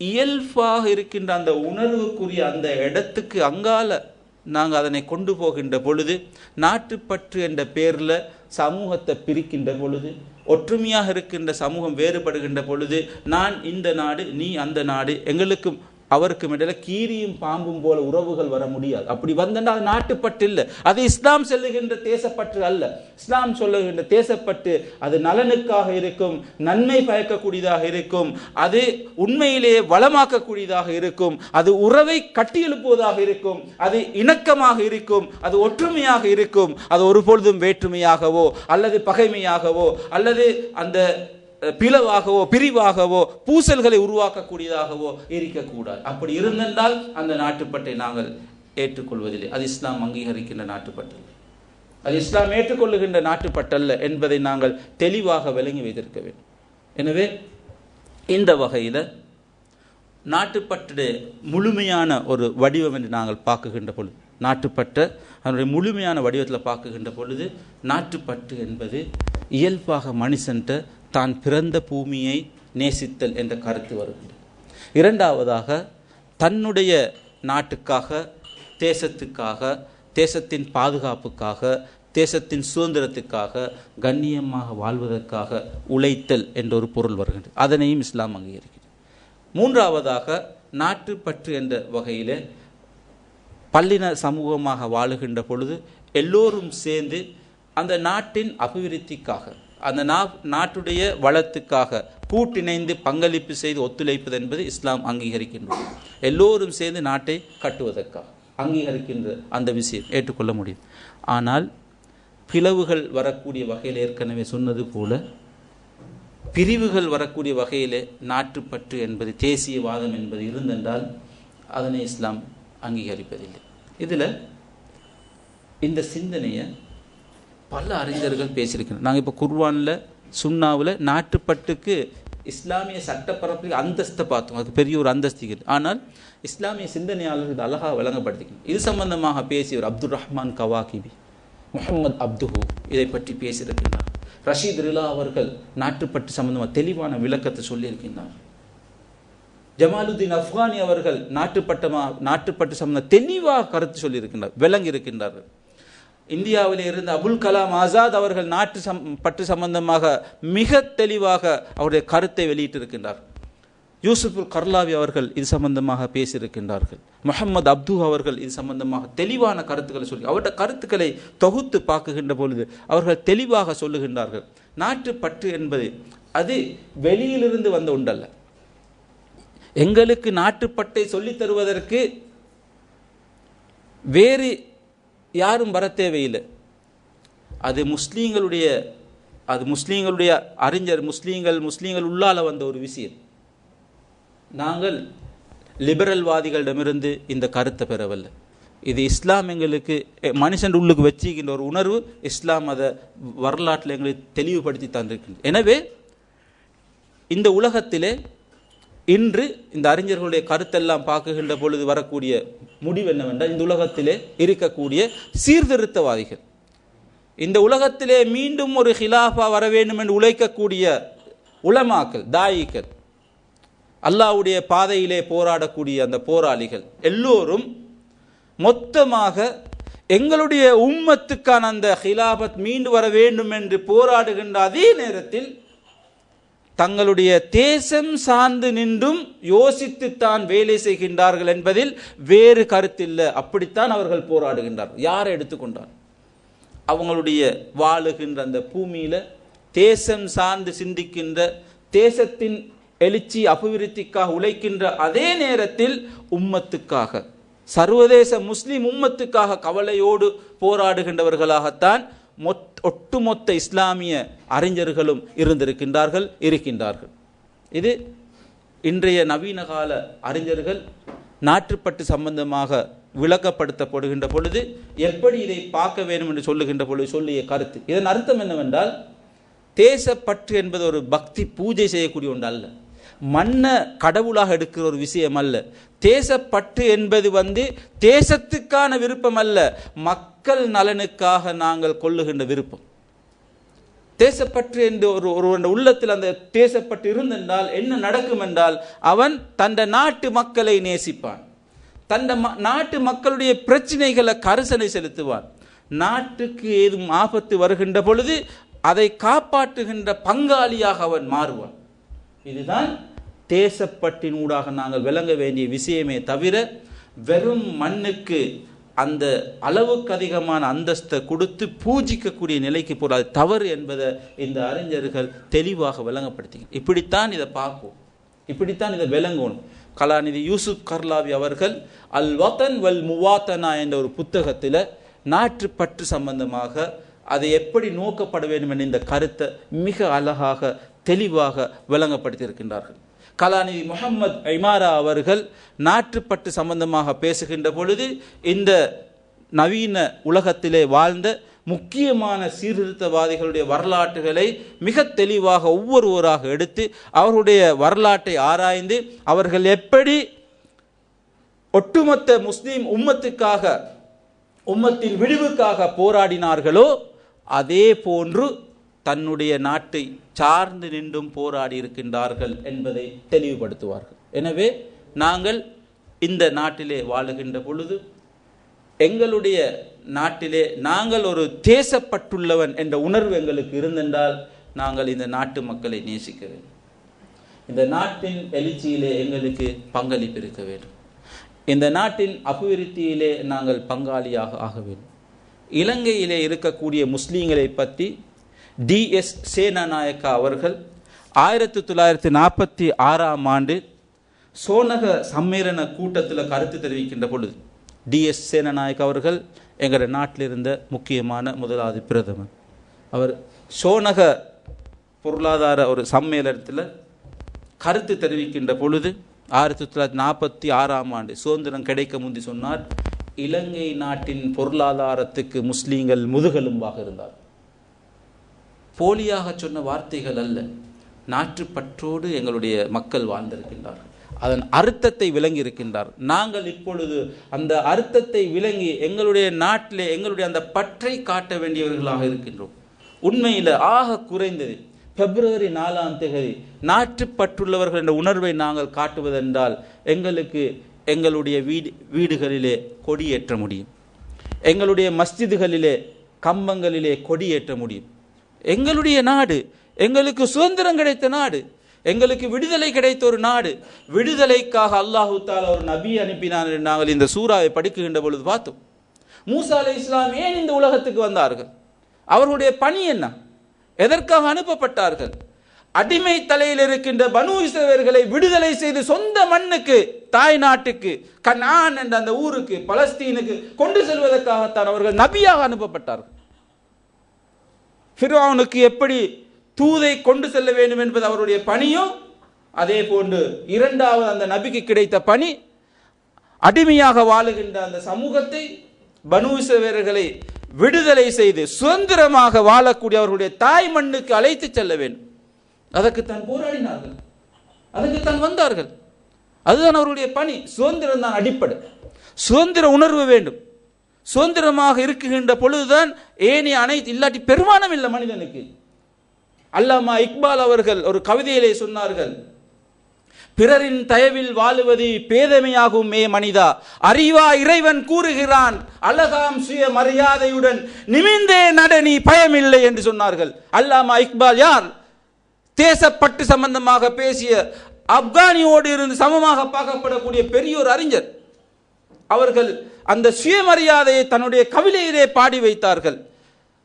இயல்பாக இருக்கின்ற அந்த உணர்வுக்குரிய அந்த இடத்துக்கு அங்கால நாங்கள் அதனை கொண்டு போகின்ற பொழுது, நாட்டுப்பற்று என்ற பேரில் சமூகத்தை பிரிக்கின்ற பொழுது, ஒற்றுமையாக இருக்கின்ற சமூகம் வேறுபடுகின்ற பொழுது, நான் இந்த நாடு, நீ அந்த நாடு, எங்களுக்கும் அவருக்கும் இடையில கீரியும் பாம்பும் போல உறவுகள் வர முடியாது. அப்படி வந்தால் அது நாட்டுப்பற்று இல்லை, அது இஸ்லாம் சொல்லுகின்ற தேசப்பற்று அல்ல. இஸ்லாம் சொல்லுகின்ற தேசப்பற்று அது நலனுக்காக இருக்கும், நன்மை பயக்கக்கூடியதாக இருக்கும், அது உண்மையிலேயே வளமாக்கக்கூடியதாக இருக்கும், அது உறவை கட்டியெழுப்புவதாக இருக்கும், அது இணக்கமாக இருக்கும், அது ஒற்றுமையாக இருக்கும். அது ஒருபொழுதும் வேற்றுமையாகவோ அல்லது பகைமையாகவோ அல்லது அந்த பிளவாகவோ பிரிவாகவோ பூசல்களை உருவாக்கக்கூடியதாகவோ இருக்கக்கூடாது. அப்படி இருந்தென்றால் அந்த நாட்டுப்பற்றை நாங்கள் ஏற்றுக்கொள்வதில்லை. அது இஸ்லாம் அங்கீகரிக்கின்ற நாட்டுப்பற்றல்ல, அது இஸ்லாம் ஏற்றுக்கொள்ளுகின்ற நாட்டுப்பற்றல்ல என்பதை நாங்கள் தெளிவாக விளங்கி வைத்திருக்க வேண்டும். எனவே இந்த வகையில் நாட்டுப்பற்று முழுமையான ஒரு வடிவம் என்று நாங்கள் பார்க்குகின்ற பொழுது, நாட்டுப்பற்று அதனுடைய முழுமையான வடிவத்தில் பார்க்குகின்ற பொழுது, நாட்டுப்பற்று என்பது இயல்பாக மனுஷன்ட்ட தான் பிறந்த பூமியை நேசித்தல் என்ற கருத்து வருகின்றது. இரண்டாவதாக தன்னுடைய நாட்டுக்காக, தேசத்துக்காக, தேசத்தின் பாதுகாப்புக்காக, தேசத்தின் சுதந்திரத்துக்காக, கண்ணியமாக வாழ்வதற்காக உழைத்தல் என்ற ஒரு பொருள் வருகின்றது. அதனையும் இஸ்லாம் அங்கீகரிக்கிறது. மூன்றாவதாக நாட்டுப்பற்று என்ற வகையில் பல்லின சமூகமாக வாழுகின்ற பொழுது எல்லோரும் சேர்ந்து அந்த நாட்டின் அபிவிருத்திக்காக, அந்த நாட்டுடைய வளத்துக்காக கூட்டிணைந்து பங்களிப்பு செய்து ஒத்துழைப்பது என்பது இஸ்லாம் அங்கீகரிக்கின்றது. எல்லோரும் சேர்ந்து நாட்டை கட்டுவதற்காக அங்கீகரிக்கின்ற அந்த விஷயம் ஏற்றுக்கொள்ள முடியும். ஆனால் பிளவுகள் வரக்கூடிய வகையில் ஏற்கனவே சொன்னது போல பிரிவுகள் வரக்கூடிய வகையிலே நாட்டுப்பற்று என்பது, தேசியவாதம் என்பது இருந்தென்றால் அதனை இஸ்லாம் அங்கீகரிப்பதில்லை. இதில் இந்த சிந்தனையை பல அறிஞர்கள் பேசியிருக்கிறார். நாங்கள் இப்போ குர்ஆனில் சுன்னாவில் நாட்டுப்பட்டுக்கு இஸ்லாமிய சட்டப்பரப்பில் அந்தஸ்தை பார்த்தோம், அது பெரிய ஒரு அந்தஸ்து. ஆனால் இஸ்லாமிய சிந்தனையாளர்கள் அழகாக விளங்கப்படுத்திக்கணும். இது சம்பந்தமாக பேசியவர் அப்துல் ரஹ்மான் கவாகிபி, முஹம்மது அப்துஹு இதை பற்றி பேசியிருக்கின்றார். ரஷீத் ரிலா அவர்கள் நாட்டுப்பட்டு சம்பந்தமாக தெளிவான விளக்கத்தை சொல்லியிருக்கின்றார். ஜமாலுதீன் அஃப்கானி அவர்கள் நாட்டுப்பட்டு சம்பந்தம் தெளிவாக கருத்து சொல்லியிருக்கின்றார், விளங்கி இருக்கின்றார்கள். இந்தியாவிலே இருந்த அபுல் கலாம் ஆசாத் அவர்கள் பற்று சம்பந்தமாக மிக தெளிவாக அவருடைய கருத்தை வெளியிட்டிருக்கின்றார். யூசுஃபுல் கர்லாவி அவர்கள் இது சம்பந்தமாக பேசியிருக்கின்றார்கள். முஹம்மது அப்து அவர்கள் இது சம்பந்தமாக தெளிவான கருத்துக்களை சொல்லி அவருடைய கருத்துக்களை தொகுத்து பார்க்குகின்ற பொழுது அவர்கள் தெளிவாக சொல்லுகின்றார்கள். நாட்டுப்பற்று என்பது அது வெளியிலிருந்து வந்த ஒன்றல்ல. எங்களுக்கு நாட்டுப்பற்றை சொல்லித் தருவதற்கு வேறு யாரும் வர தேவையில்லை. அது முஸ்லீம்களுடைய அறிஞர் முஸ்லீம்கள் உள்ளால வந்த ஒரு விஷயம். நாங்கள் லிபரல்வாதிகளிடமிருந்து இந்த கருத்தை பெறவில்லை. இது இஸ்லாம் எங்களுக்கு மனுஷன் உள்ளுக்கு வச்சுக்கின்ற ஒரு உணர்வு. இஸ்லாம் அதை வரலாற்றில் எங்களுக்கு தெளிவுபடுத்தி தந்திருக்கின்றது. எனவே இந்த உலகத்திலே இன்று இந்த அறிஞர்களுடைய கருத்தெல்லாம் பார்க்குகின்ற பொழுது வரக்கூடிய முடிவு என்னவென்றால், இந்த உலகத்திலே இருக்கக்கூடிய சீர்திருத்தவாதிகள், இந்த உலகத்திலே மீண்டும் ஒரு ஹிலாஃபா வர வேண்டும் என்று உழைக்கக்கூடிய உலமாக்கள், தாயிகள், அல்லாஹ்வுடைய பாதையிலே போராடக்கூடிய அந்த போராளிகள் எல்லோரும் மொத்தமாக எங்களுடைய உம்மத்துக்கான அந்த ஹிலாபத் மீண்டு வர வேண்டும் என்று போராடுகின்ற அதே நேரத்தில் தங்களுடைய தேசம் சார்ந்து நின்றும் யோசித்துத்தான் வேலை செய்கின்றார்கள் என்பதில் வேறு கருத்தில்லை. அப்படித்தான் அவர்கள் போராடுகின்றார்கள். யாரை எடுத்துக்கொண்டார் அவங்களுடைய வாழுகின்ற அந்த பூமியில தேசம் சார்ந்து சிந்திக்கின்ற, தேசத்தின் எழுச்சி அபிவிருத்திக்காக உழைக்கின்ற அதே நேரத்தில் உம்மத்துக்காக, சர்வதேச முஸ்லிம் உம்மத்துக்காக கவலையோடு போராடுகின்றவர்களாகத்தான் ஒட்டுமொத்த இஸ்லாமிய அறிஞர்களும் இருக்கின்றார்கள். இது இன்றைய நவீன கால அறிஞர்கள் நாட்டுப்பற்று சம்பந்தமாக விளக்கப்படுத்தப்படுகின்ற பொழுது எப்படி இதை பார்க்க வேண்டும் என்று சொல்லுகின்ற பொழுது சொல்லிய கருத்து. இதன் அர்த்தம் என்னவென்றால், தேசப்பற்று என்பது ஒரு பக்தி பூஜை செய்யக்கூடிய ஒன்று அல்ல, மன்ன கடவுளாக எடுக்கிற ஒரு விஷயம் அல்ல. தேசப்பற்று என்பது தேசத்துக்கான விருப்பம் அல்ல, மக்கள் நலனுக்காக நாங்கள் கொள்ளுகின்ற விருப்பம். தேசப்பற்று என்று ஒரு உள்ளத்தில் அந்த தேசப்பற்று இருந்தென்றால் என்ன நடக்கும் என்றால், அவன் தன் நாட்டு மக்களை நேசிப்பான், தன் நாட்டு மக்களுடைய பிரச்சனைகளை கரிசனை செலுத்துவான், நாட்டுக்கு ஏதும் ஆபத்து வருகின்ற பொழுது அதை காப்பாற்றுகின்ற பங்காளியாக அவன் மாறுவான். இதுதான் தேசப்பற்றின் ஊடாக நாங்கள் விளங்க வேண்டிய விஷயமே தவிர, வெறும் மண்ணுக்கு அந்த அளவுக்கு அதிகமான அந்தஸ்தை கொடுத்து பூஜிக்கக்கூடிய நிலைக்கு போறாது தவறு என்பதை இந்த அறிஞர்கள் தெளிவாக விளங்கப்படுத்தி. இப்படித்தான் இதை பார்ப்போம், இப்படித்தான் இதை விளங்கணும். கலாநிதி யூசுப் கர்லாவி அவர்கள் அல் வதன் வல் முவாத்தனா என்ற ஒரு புத்தகத்தில் நாட்டுப்பற்று சம்பந்தமாக அதை எப்படி நோக்கப்பட வேண்டும் என்ற இந்த கருத்தை மிக அழகாக தெளிவாக விளங்கப்படுத்தி இருக்கின்றார்கள். கலாநிதி முஹம்மது இமாரா அவர்கள் நாட்டுப்பற்று சம்பந்தமாக பேசுகின்ற பொழுது இந்த நவீன உலகத்திலே வாழ்ந்த முக்கியமான சீர்திருத்தவாதிகளுடைய வரலாற்றுகளை மிக தெளிவாக ஒவ்வொருவராக எடுத்து அவருடைய வரலாற்றை ஆராய்ந்து அவர்கள் எப்படி ஒட்டுமொத்த முஸ்லிம் உம்மத்துக்காக, உம்மத்தின் விடிவுக்காக போராடினார்களோ அதே போன்று தன்னுடைய நாட்டை சார்ந்து நின்றும் போராடி இருக்கின்றார்கள் என்பதை தெளிவுபடுத்துவார்கள். எனவே நாங்கள் இந்த நாட்டிலே வாழுகின்ற பொழுது எங்களுடைய நாட்டிலே நாங்கள் ஒரு தேசப்பட்டுள்ளவன் என்ற உணர்வு எங்களுக்கு இருந்தென்றால் நாங்கள் இந்த நாட்டு மக்களை நேசிக்க வேண்டும், இந்த நாட்டின் எழுச்சியிலே எங்களுக்கு பங்களிப்பு இருக்க வேண்டும், இந்த நாட்டின் அபிவிருத்தியிலே நாங்கள் பங்காளியாக ஆக வேண்டும். இலங்கையிலே இருக்கக்கூடிய முஸ்லீம்களை பற்றி DS சேனாநாயக்கா அவர்கள் 1946ஆம் ஆண்டு சோனக சம்மேளன கூட்டத்தில் கருத்து தெரிவிக்கின்ற பொழுது, DS சேனாநாயக்கா அவர்கள் எங்கள் நாட்டில் இருந்த முக்கியமான முதலாவது பிரதமர். அவர் சோனக பொருளாதார ஒரு சம்மேளனத்தில் கருத்து தெரிவிக்கின்ற பொழுது 1946ஆம் ஆண்டு சுதந்திரம் கிடைக்க முந்தி சொன்னார், இலங்கை நாட்டின் பொருளாதாரத்துக்கு முஸ்லீம்கள் முதுகெலும்பாக இருந்தார். போலியாக சொன்ன வார்த்தைகள் அல்ல, நாட்டுப்பற்றோடு எங்களுடைய மக்கள் வாழ்ந்திருக்கின்றார்கள், அதன் அர்த்தத்தை விளங்கி இருக்கின்றார். நாங்கள் இப்பொழுது அந்த அர்த்தத்தை விளங்கி எங்களுடைய நாட்டிலே எங்களுடைய அந்த பற்றை காட்ட வேண்டியவர்களாக இருக்கின்றோம். உண்மையில் ஆக குறைந்தது பிப்ரவரி 4ஆம் தேதி நாட்டுப்பற்றுள்ளவர்கள் என்ற உணர்வை நாங்கள் காட்டுவதென்றால் எங்களுக்கு எங்களுடைய வீடுகளிலே கொடியேற்ற முடியும், எங்களுடைய மஸ்ஜிதுகளிலே கம்பங்களிலே கொடியேற்ற முடியும். எங்களுடைய நாடு, எங்களுக்கு சுதந்திரம் கிடைத்த நாடு, எங்களுக்கு விடுதலை கிடைத்த ஒரு நாடு. விடுதலைக்காக அல்லாஹு தஆலா ஒரு நபி அனுப்பினார். நாங்கள் இந்த சூராவை படிக்கின்ற பொழுது பார்த்தோம். மூசா அலைஹிஸ்ஸலாம் ஏன் இந்த உலகத்துக்கு வந்தார்கள்? அவர்களுடைய பணி என்ன? எதற்காக அனுப்பப்பட்டார்கள்? அடிமை தலையில் இருக்கின்ற பனு இஸ்ரவேலர்களை விடுதலை செய்து சொந்த மண்ணுக்கு, தாய் நாட்டுக்கு, கனான் என்ற அந்த ஊருக்கு, பலஸ்தீனுக்கு கொண்டு செல்வதற்காகத்தான் அவர்கள் நபியாக அனுப்பப்பட்டார்கள். ஃபிரௌனுக்கு எப்படி தூதை கொண்டு செல்ல வேண்டும் என்பது அவருடைய பணியும், அதே போன்று இரண்டாவது அந்த நபிக்கு கிடைத்த பணி அடிமையாக வாழுகின்ற அந்த சமூகத்தை, பனு இஸ்ரவேலர்களை விடுதலை செய்து சுதந்திரமாக வாழக்கூடிய அவர்களுடைய தாய் மண்ணுக்கு அழைத்து செல்ல வேண்டும். அதற்குத்தான் போராடினார்கள், அதற்குத்தான் வந்தார்கள். அதுதான் அவருடைய பணி. சுதந்திரம் தான் அடிப்படை. சுதந்திர உணர்வு வேண்டும். சுதந்திரமாக இருக்குகின்ற பொழுதுதான் ஏனைய அனைத்து, இல்லாட்டி பெருமானம் இல்லை மனிதனுக்கு. அல்லாமா இக்பால் அவர்கள் ஒரு கவிதையிலே சொன்னார்கள், பிறரின் தயவில் வாழுவது பேதமையாகும் மே மனிதா, அறிவா இறைவன் கூறுகிறான் அழகாம் சுய மரியாதையுடன் நிமிந்தே நடனி பயமில்லை என்று சொன்னார்கள். அல்லாமா இக்பால் யார்? தேசப்பட்டு சம்பந்தமாக பேசிய, ஆப்கானியோடு இருந்து சமமாக பார்க்கப்படக்கூடிய பெரிய ஒரு அறிஞர். அவர்கள் அந்த சுயமரியாதையை தன்னுடைய கவிதையிலே பாடி வைத்தார்கள்.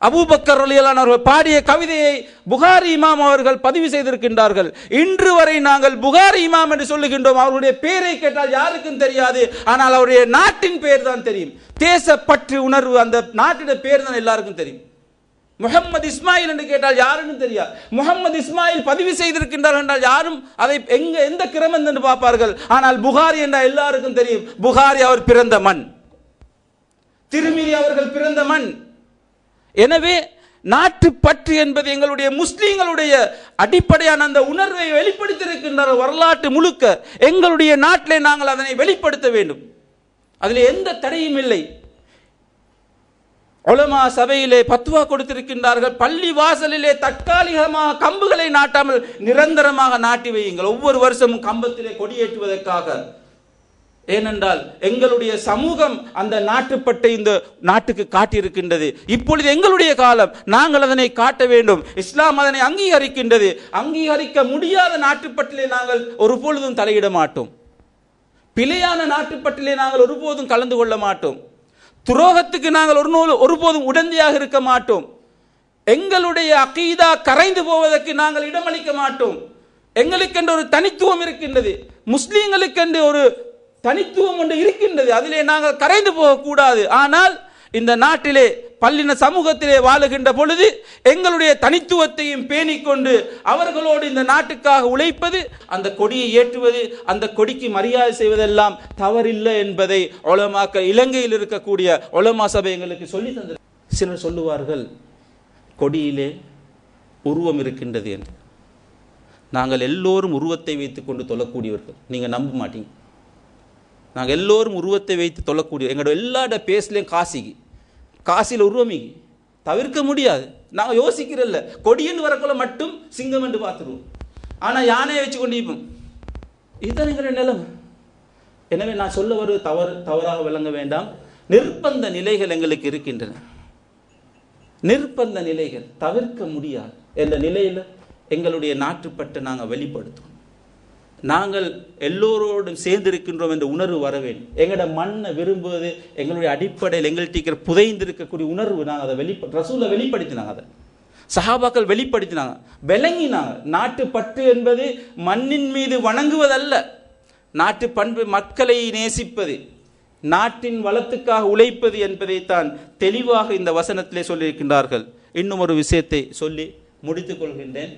அபூபக்கர் ரலியல்லாஹு அன்ஹு அவர்கள் பாடிய கவிதையை புகாரி இமாம் அவர்கள் பதிவு செய்திருக்கின்றார்கள். இன்று வரை நாங்கள் புகாரி இமாம் என்று சொல்லுகின்றோம். அவருடைய பெயரை கேட்டால் யாருக்கும் தெரியாது, ஆனால் அவருடைய நாட்டின் பெயர் தான் தெரியும். தேசப்பற்று உணர்வு, அந்த நாட்டின் பெயர் தான் எல்லாருக்கும் தெரியும். முஹம்மது இஸ்மாயில் என்று கேட்டால் யாருக்கும் தெரியாது. முஹம்மது இஸ்மாயில் பதிவு செய்திருக்கின்றார் என்றால் யாரும் அதை எந்த கிரமம் என்று பார்ப்பார்கள். ஆனால் புகாரி என்றால் எல்லாருக்கும் தெரியும். புகாரி அவர் பிறந்த மண், திருமிதி அவர்கள் பிறந்த மண். எனவே நாட்டு பற்று என்பது எங்களுடைய முஸ்லீம்களுடைய அடிப்படையான அந்த உணர்வை வெளிப்படுத்தியிருக்கின்ற வரலாற்று முழுக்க எங்களுடைய நாட்டிலே நாங்கள் அதனை வெளிப்படுத்த வேண்டும். அதில் எந்த தடையும் இல்லை. உலமா சபையிலே பத்வா கொடுத்திருக்கின்றார்கள், பள்ளி வாசலிலே தற்காலிகமாக கம்புகளை நாட்டாமல் நிரந்தரமாக நாட்டி வையுங்கள். ஒவ்வொரு வருஷமும் கம்பத்திலே கொடியேற்றுவதற்காக. ஏனென்றால் எங்களுடைய சமூகம் அந்த நாட்டுப்பட்டை இந்த நாட்டுக்கு காட்டியிருக்கின்றது. இப்பொழுது எங்களுடைய காலம், நாங்கள் அதனை காட்ட வேண்டும். இஸ்லாம் அதனை அங்கீகரிக்கின்றது. அங்கீகரிக்க முடியாத நாட்டுப்பட்டிலே நாங்கள் ஒருபொழுதும் தலையிட மாட்டோம். பிழையான நாட்டுப்பட்டிலே நாங்கள் ஒருபோதும் கலந்து கொள்ள மாட்டோம். துரோகத்துக்கு நாங்கள் ஒருபோதும் உடந்தையாக இருக்க மாட்டோம். எங்களுடைய அகீதா கரைந்து போவதற்கு நாங்கள் இடமளிக்க மாட்டோம். எங்களுக்கென்று ஒரு தனித்துவம் இருக்கின்றது, முஸ்லீம்களுக்கென்று ஒரு தனித்துவம் ஒன்று இருக்கின்றது. அதிலே நாங்கள் கரைந்து போகக்கூடாது. ஆனால் இந்த நாட்டிலே பல்லின சமூகத்திலே வாழுகின்ற பொழுது எங்களுடைய தனித்துவத்தையும் பேணிக்கொண்டு அவர்களோடு இந்த நாட்டுக்காக உழைப்பது, அந்த கொடியை ஏற்றுவது, அந்த கொடிக்கு மரியாதை செய்வதெல்லாம் தவறில்லை என்பதை உலமாக்கள், இலங்கையில் இருக்கக்கூடிய உலமா சபை எங்களுக்கு சொல்லி தந்தது. சிலர் சொல்லுவார்கள் கொடியிலே உருவம் இருக்கின்றது என்று. நாங்கள் எல்லோரும் உருவத்தை வைத்து கொண்டு தொழக்கூடியவர்கள், நீங்கள் நம்ப மாட்டீங்க. நாங்கள் எல்லோரும் உருவத்தை வைத்து தொழக்கூடிய, எங்களோட எல்லாட பேசலையும் காசியில் உருவமிகி தவிர்க்க முடியாது. நாங்கள் யோசிக்கிறல்ல, கொடின்னு வரக்குள்ள மட்டும் சிங்கம் என்று பார்த்துருவோம். ஆனால் யானையை வச்சு கொண்டு இப்போம். இதுதான் எங்களுடைய நிலைமை. எனவே நான் சொல்ல வருவது தவறாக விளங்க வேண்டாம். நிர்பந்த நிலைகள் எங்களுக்கு இருக்கின்றன. நிர்பந்த நிலைகள் தவிர்க்க முடியாது என்ற நிலையில் எங்களுடைய நாட்டுப்பற்றை நாங்கள் வெளிப்படுத்துவோம். நாங்கள் எல்லோரோடும் சேர்ந்திருக்கின்றோம் என்ற உணர்வு வர வேண்டும். எங்களோட மண்ணை விரும்புவது எங்களுடைய அடிப்படையில் எங்கள்கிட்ட புதைந்திருக்கக்கூடிய உணர்வு. நாங்கள் அதை ரசூலை வெளிப்படுத்தினாங்க, அதை சஹாபாக்கள் வெளிப்படுத்தினாங்க, விளங்கினாங்க. நாட்டுப்பற்று என்பது மண்ணின் மீது வணங்குவதல்ல. நாட்டு பண்பு மக்களை நேசிப்பது, நாட்டின் வளத்துக்காக உழைப்பது என்பதைத்தான் தெளிவாக இந்த வசனத்திலே சொல்லியிருக்கின்றார்கள். இன்னும் ஒரு விஷயத்தை சொல்லி முடித்துக் கொள்கின்றேன்.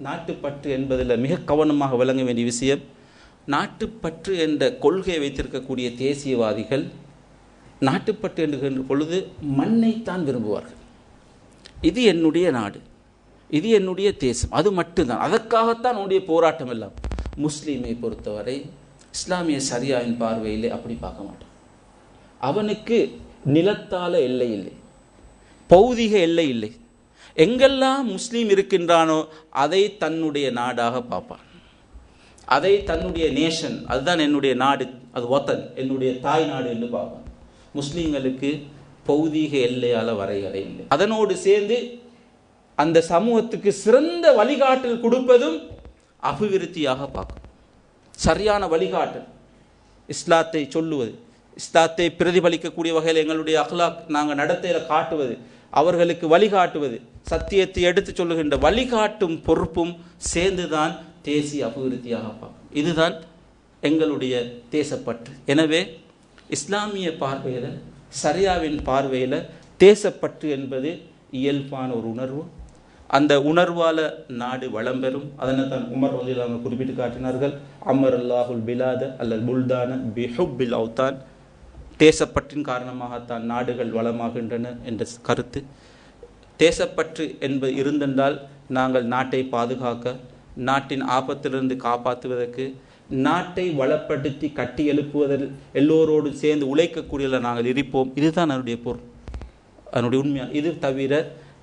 நாட்டுப்பற்று என்பதில் மிக கவனமாக விளங்க வேண்டிய விஷயம், நாட்டுப்பற்று என்ற கொள்கையை வைத்திருக்கக்கூடிய தேசியவாதிகள் நாட்டுப்பற்று என்கின்ற பொழுது மண்ணைத்தான் விரும்புவார்கள். இது என்னுடைய நாடு, இது என்னுடைய தேசம், அது மட்டும்தான், அதற்காகத்தான் உன்னுடைய போராட்டம் எல்லாம். முஸ்லீமை பொறுத்தவரை இஸ்லாமிய ஷரியாவின் பார்வையிலே அப்படி பார்க்க மாட்டான். அவனுக்கு நிலத்தால எல்லை இல்லை, பௌதிக எல்லை இல்லை. எங்கெல்லாம் முஸ்லீம் இருக்கின்றானோ அதை தன்னுடைய நாடாக பார்ப்பான், அதை தன்னுடைய நேஷன், அதுதான் என்னுடைய நாடு, அது வத்தன், என்னுடைய தாய் நாடு என்று பார்ப்பான். முஸ்லீம்களுக்கு பௌதீக எல்லையால் வரையறை இல்லை. அதனோடு சேர்ந்து அந்த சமூகத்துக்கு சிறந்த வழிகாட்டல் கொடுப்பதும் அபிவிருத்தியாக பார்க்கணும். சரியான வழிகாட்டல், இஸ்லாத்தை சொல்லுவது, இஸ்லாத்தை பிரதிபலிக்கக்கூடிய வகையில் எங்களுடைய அஹ்லாக் நாங்கள் நடத்தையில் காட்டுவது, அவர்களுக்கு வழிகாட்டுவது, சத்தியத்தை எடுத்து சொல்லுகின்ற வழிகாட்டும் பொறுப்பும் சேர்ந்துதான் தேசிய அபிவிருத்தியாக பார்க்கணும். இதுதான் எங்களுடைய தேசப்பற்று. எனவே இஸ்லாமிய பார்வையில், சரியாவின் பார்வையில் தேசப்பற்று என்பது இயல்பான ஒரு உணர்வு. அந்த உணர்வால் நாடு வளம் பெறும். அதனை தான் உமர் ரலியல்லாஹு குறிப்பிட்டு காட்டினார்கள். அமர் அல்லாஹுல் பிலாத அல்லல் புல்தான பிஹுப்பில் அவுதான். தேசப்பற்றின் காரணமாகத்தான் நாடுகள் வளமாகின்றன என்ற கருத்து. தேசப்பற்று என்பது இருந்தென்றால் நாங்கள் நாட்டை பாதுகாக்க, நாட்டின் ஆபத்திலிருந்து காப்பாற்றுவதற்கு, நாட்டை வளப்படுத்தி கட்டி எழுப்புவதில் எல்லோரோடு சேர்ந்து உழைக்கக்கூடியதில் நாங்கள் இருப்போம். இதுதான் அதனுடைய பொருள், அதனுடைய உண்மையான. இது தவிர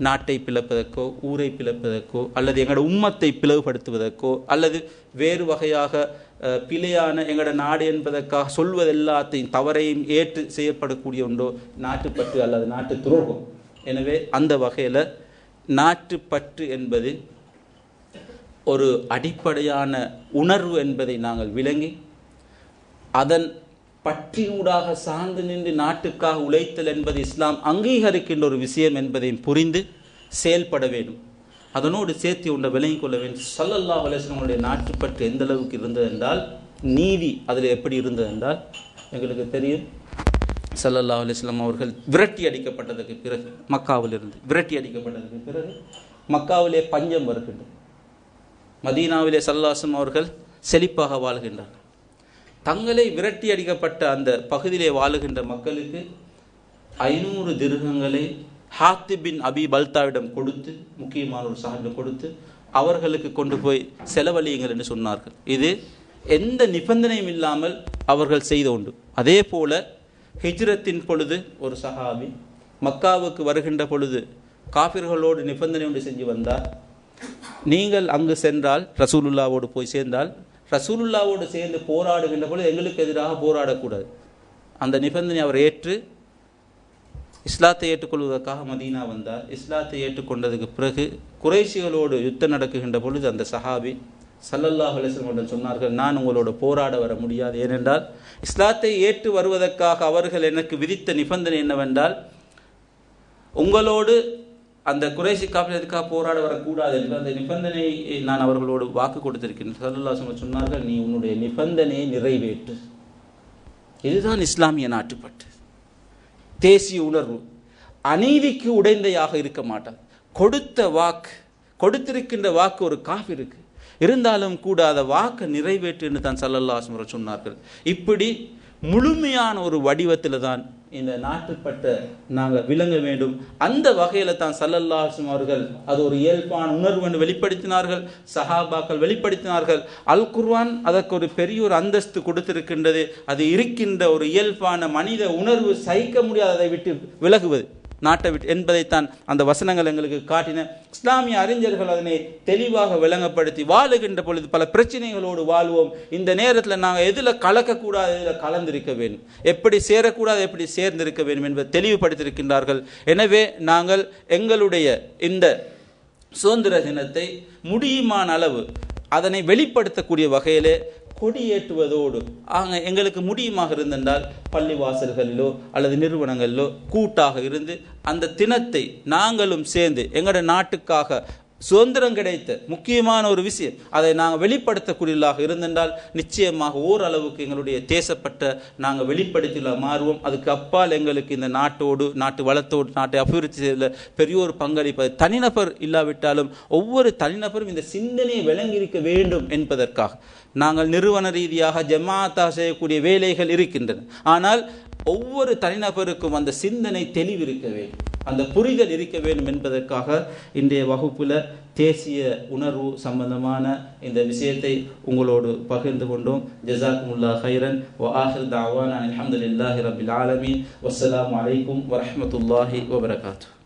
நாட்டை பிளப்பதற்கோ, ஊரை பிளப்பதற்கோ, அல்லது எங்களோட உம்மத்தை பிளவுபடுத்துவதற்கோ, அல்லது வேறு வகையாக பிழையான எங்களோட நாடு என்பதற்காக சொல்வது எல்லாத்தையும் தவறையும் ஏற்று செய்யப்படக்கூடிய ஒன்றோ நாட்டுப்பற்று அல்லது நாட்டு துரோகம். எனவே அந்த வகையில் நாட்டுப்பற்று என்பது ஒரு அடிப்படையான உணர்வு என்பதை நாங்கள் விளங்கி, அதன் பற்றினூடாக சார்ந்து நின்று நாட்டுக்காக உழைத்தல் என்பது இஸ்லாம் அங்கீகரிக்கின்ற ஒரு விஷயம் என்பதையும் புரிந்து செயல்பட வேண்டும். அதனோடு சேர்த்து ஒன்றை விளங்கிக் கொள்ள வேண்டும். ஸல்லல்லாஹு அலைஹி வஸல்லம் நாட்டுப்பற்று எந்த அளவுக்கு இருந்தது என்றால், நீதி அதில் எப்படி இருந்தது என்றால், எங்களுக்கு தெரியும் ஸல்லல்லாஹு அலைஹி வஸல்லம் அவர்கள் விரட்டி அடிக்கப்பட்டதற்கு பிறகு, மக்காவிலிருந்து விரட்டி அடிக்கப்பட்டதற்கு பிறகு மக்காவிலே பஞ்சம் வருகின்றது. மதீனாவிலே ஸல்லல்லாஹு அலைஹி வஸல்லம் அவர்கள் செழிப்பாக வாழ்கின்றார்கள். தங்களை விரட்டி அடிக்கப்பட்ட அந்த பகுதியிலே வாழுகின்ற மக்களுக்கு 500 திர்ஹங்களை ஹாத்திப் பின் அபி பல்தாவிடம் கொடுத்து, முக்கியமான ஒரு சஹாபியிடம் கொடுத்து, அவர்களுக்கு கொண்டு போய் செலவழியுங்கள் என்று சொன்னார்கள். இது எந்த நிபந்தனையும் இல்லாமல் அவர்கள் செய்த உண்டு. அதே போல ஹிஜ்ரத்தின் பொழுது ஒரு சஹாபி மக்காவுக்கு வருகின்ற பொழுது காஃபிர்களோடு நிபந்தனை ஒன்று செஞ்சு வந்தார். நீங்கள் அங்கு சென்றால், ரசூலுல்லாவோடு போய் சேர்ந்தால், ரசூலுல்லாவோடு சேர்ந்து போராடுகின்ற பொழுது எங்களுக்கு எதிராக போராடக்கூடாது. அந்த நிபந்தனை அவர் ஏற்று இஸ்லாத்தை ஏற்றுக்கொள்வதற்காக மதீனா வந்தார். இஸ்லாத்தை ஏற்றுக்கொண்டதுக்கு பிறகு குறைஷிகளோடு யுத்தம் நடக்குகின்ற பொழுது அந்த சஹாபி ஸல்லல்லாஹு அலைஹி வஸல்லம் சொன்னார்கள், நான் உங்களோட போராட வர முடியாது. ஏனென்றால் இஸ்லாத்தை ஏற்று வருவதற்காக அவர்கள் எனக்கு விதித்த நிபந்தனை என்னவென்றால், உங்களோடு அந்த குறைஷி காப்பியத்துக்காக போராட வரக்கூடாது என்று அந்த நிபந்தனையை நான் அவர்களோடு வாக்கு கொடுத்திருக்கிறேன். ஸல்லல்லாஹு அலைஹி வஸல்லம் சொன்னார்கள், நீ உன்னுடைய நிபந்தனையை நிறைவேற்று. இதுதான் இஸ்லாமிய நாட்டுப்பற்று, தேசிய உணர்வு. அநீதிக்கு உடைந்தையாக இருக்க மாட்டார். கொடுத்திருக்கின்ற வாக்கு ஒரு காஃபிருக்கு இருந்தாலும் கூட அதை வாக்கு நிறைவேற்று என்று தான் ஸல்லல்லாஹு அலைஹி வஸல்லம் சொன்னார்கள். இப்படி முழுமையான ஒரு வடிவத்தில் தான் இந்த நாட்டுப்பற்றை நாங்கள் விளங்க வேண்டும். அந்த வகையில் தான் ஸல்லல்லாஹு அலைஹி வஸல்லம் அவர்கள் அது ஒரு இயல்பான உணர்வு என்று வெளிப்படுத்தினார்கள். சஹாபாக்கள் வெளிப்படுத்தினார்கள். அல் குர்ஆன் அதற்கு ஒரு பெரிய ஒரு அந்தஸ்து கொடுத்திருக்கின்றது. அது இருக்கின்ற ஒரு இயல்பான மனித உணர்வு சகிக்க முடியாததை விட்டு விலகுவது, நாட்டை விட்டு என்பதைத்தான் அந்த வசனங்கள் எங்களுக்கு காட்டின. இஸ்லாமிய அறிஞர்கள் அதனை தெளிவாக விளங்கப்படுத்தி, வாழுகின்ற பொழுது பல பிரச்சனைகளோடு வாழ்வோம். இந்த நேரத்தில் நாங்கள் எதில் கலக்கக்கூடாது, எதில் கலந்திருக்க வேண்டும், எப்படி சேரக்கூடாது, எப்படி சேர்ந்திருக்க வேண்டும் என்பதை தெளிவுபடுத்தியிருக்கின்றார்கள். எனவே நாங்கள் எங்களுடைய இந்த சுதந்திர தினத்தை முடியுமான அளவு அதனை வெளிப்படுத்தக்கூடிய வகையிலே கொடியேற்றுவதோடு எங்களுக்கு முடியுமாக இருந்தென்றால் பள்ளிவாசல்களிலோ அல்லது நிறுவனங்களிலோ கூட்டாக இருந்து அந்த தினத்தை நாங்களும் சேர்ந்து எங்களோட நாட்டுக்காக சுதந்திரம் கிடைத்த முக்கியமான ஒரு விஷயம் அதை நாங்கள் வெளிப்படுத்தக்கூடியதாக இருந்தென்றால் நிச்சயமாக ஓரளவுக்கு எங்களுடைய தேசப்பட்ட நாங்கள் வெளிப்படுத்தில மாறுவோம். அதுக்கு அப்பால் எங்களுக்கு இந்த நாட்டோடு, நாட்டு வளத்தோடு, நாட்டை அபிவிருத்தி செய்வதில் பெரிய ஒரு பங்களிப்பது தனிநபர் இல்லாவிட்டாலும் ஒவ்வொரு தனிநபரும் இந்த சிந்தனையை விளங்கியிருக்க வேண்டும் என்பதற்காக நாங்கள் நிறுவன ரீதியாக ஜமாத்தாக செய்யக்கூடிய வேலைகள் இருக்கின்றன. ஆனால் ஒவ்வொரு தனிநபருக்கும் அந்த சிந்தனை தெளிவிருக்க வேண்டும், அந்த புரிதல் இருக்க வேண்டும் என்பதற்காக இன்றைய வகுப்பில் தேசிய உணர்வு சம்பந்தமான இந்த விஷயத்தை உங்களோடு பகிர்ந்து கொண்டோம். ஜஸாக்குமுல்லாஹ் ஹைரன் வ ஆஹிர் தஅவானா அல்ஹம்துலில்லாஹி ரப்பில் ஆலமீன். வஸ்ஸலாமு அலைக்கும் வரஹ்மத்துல்லாஹி வபரகாத்துஹு.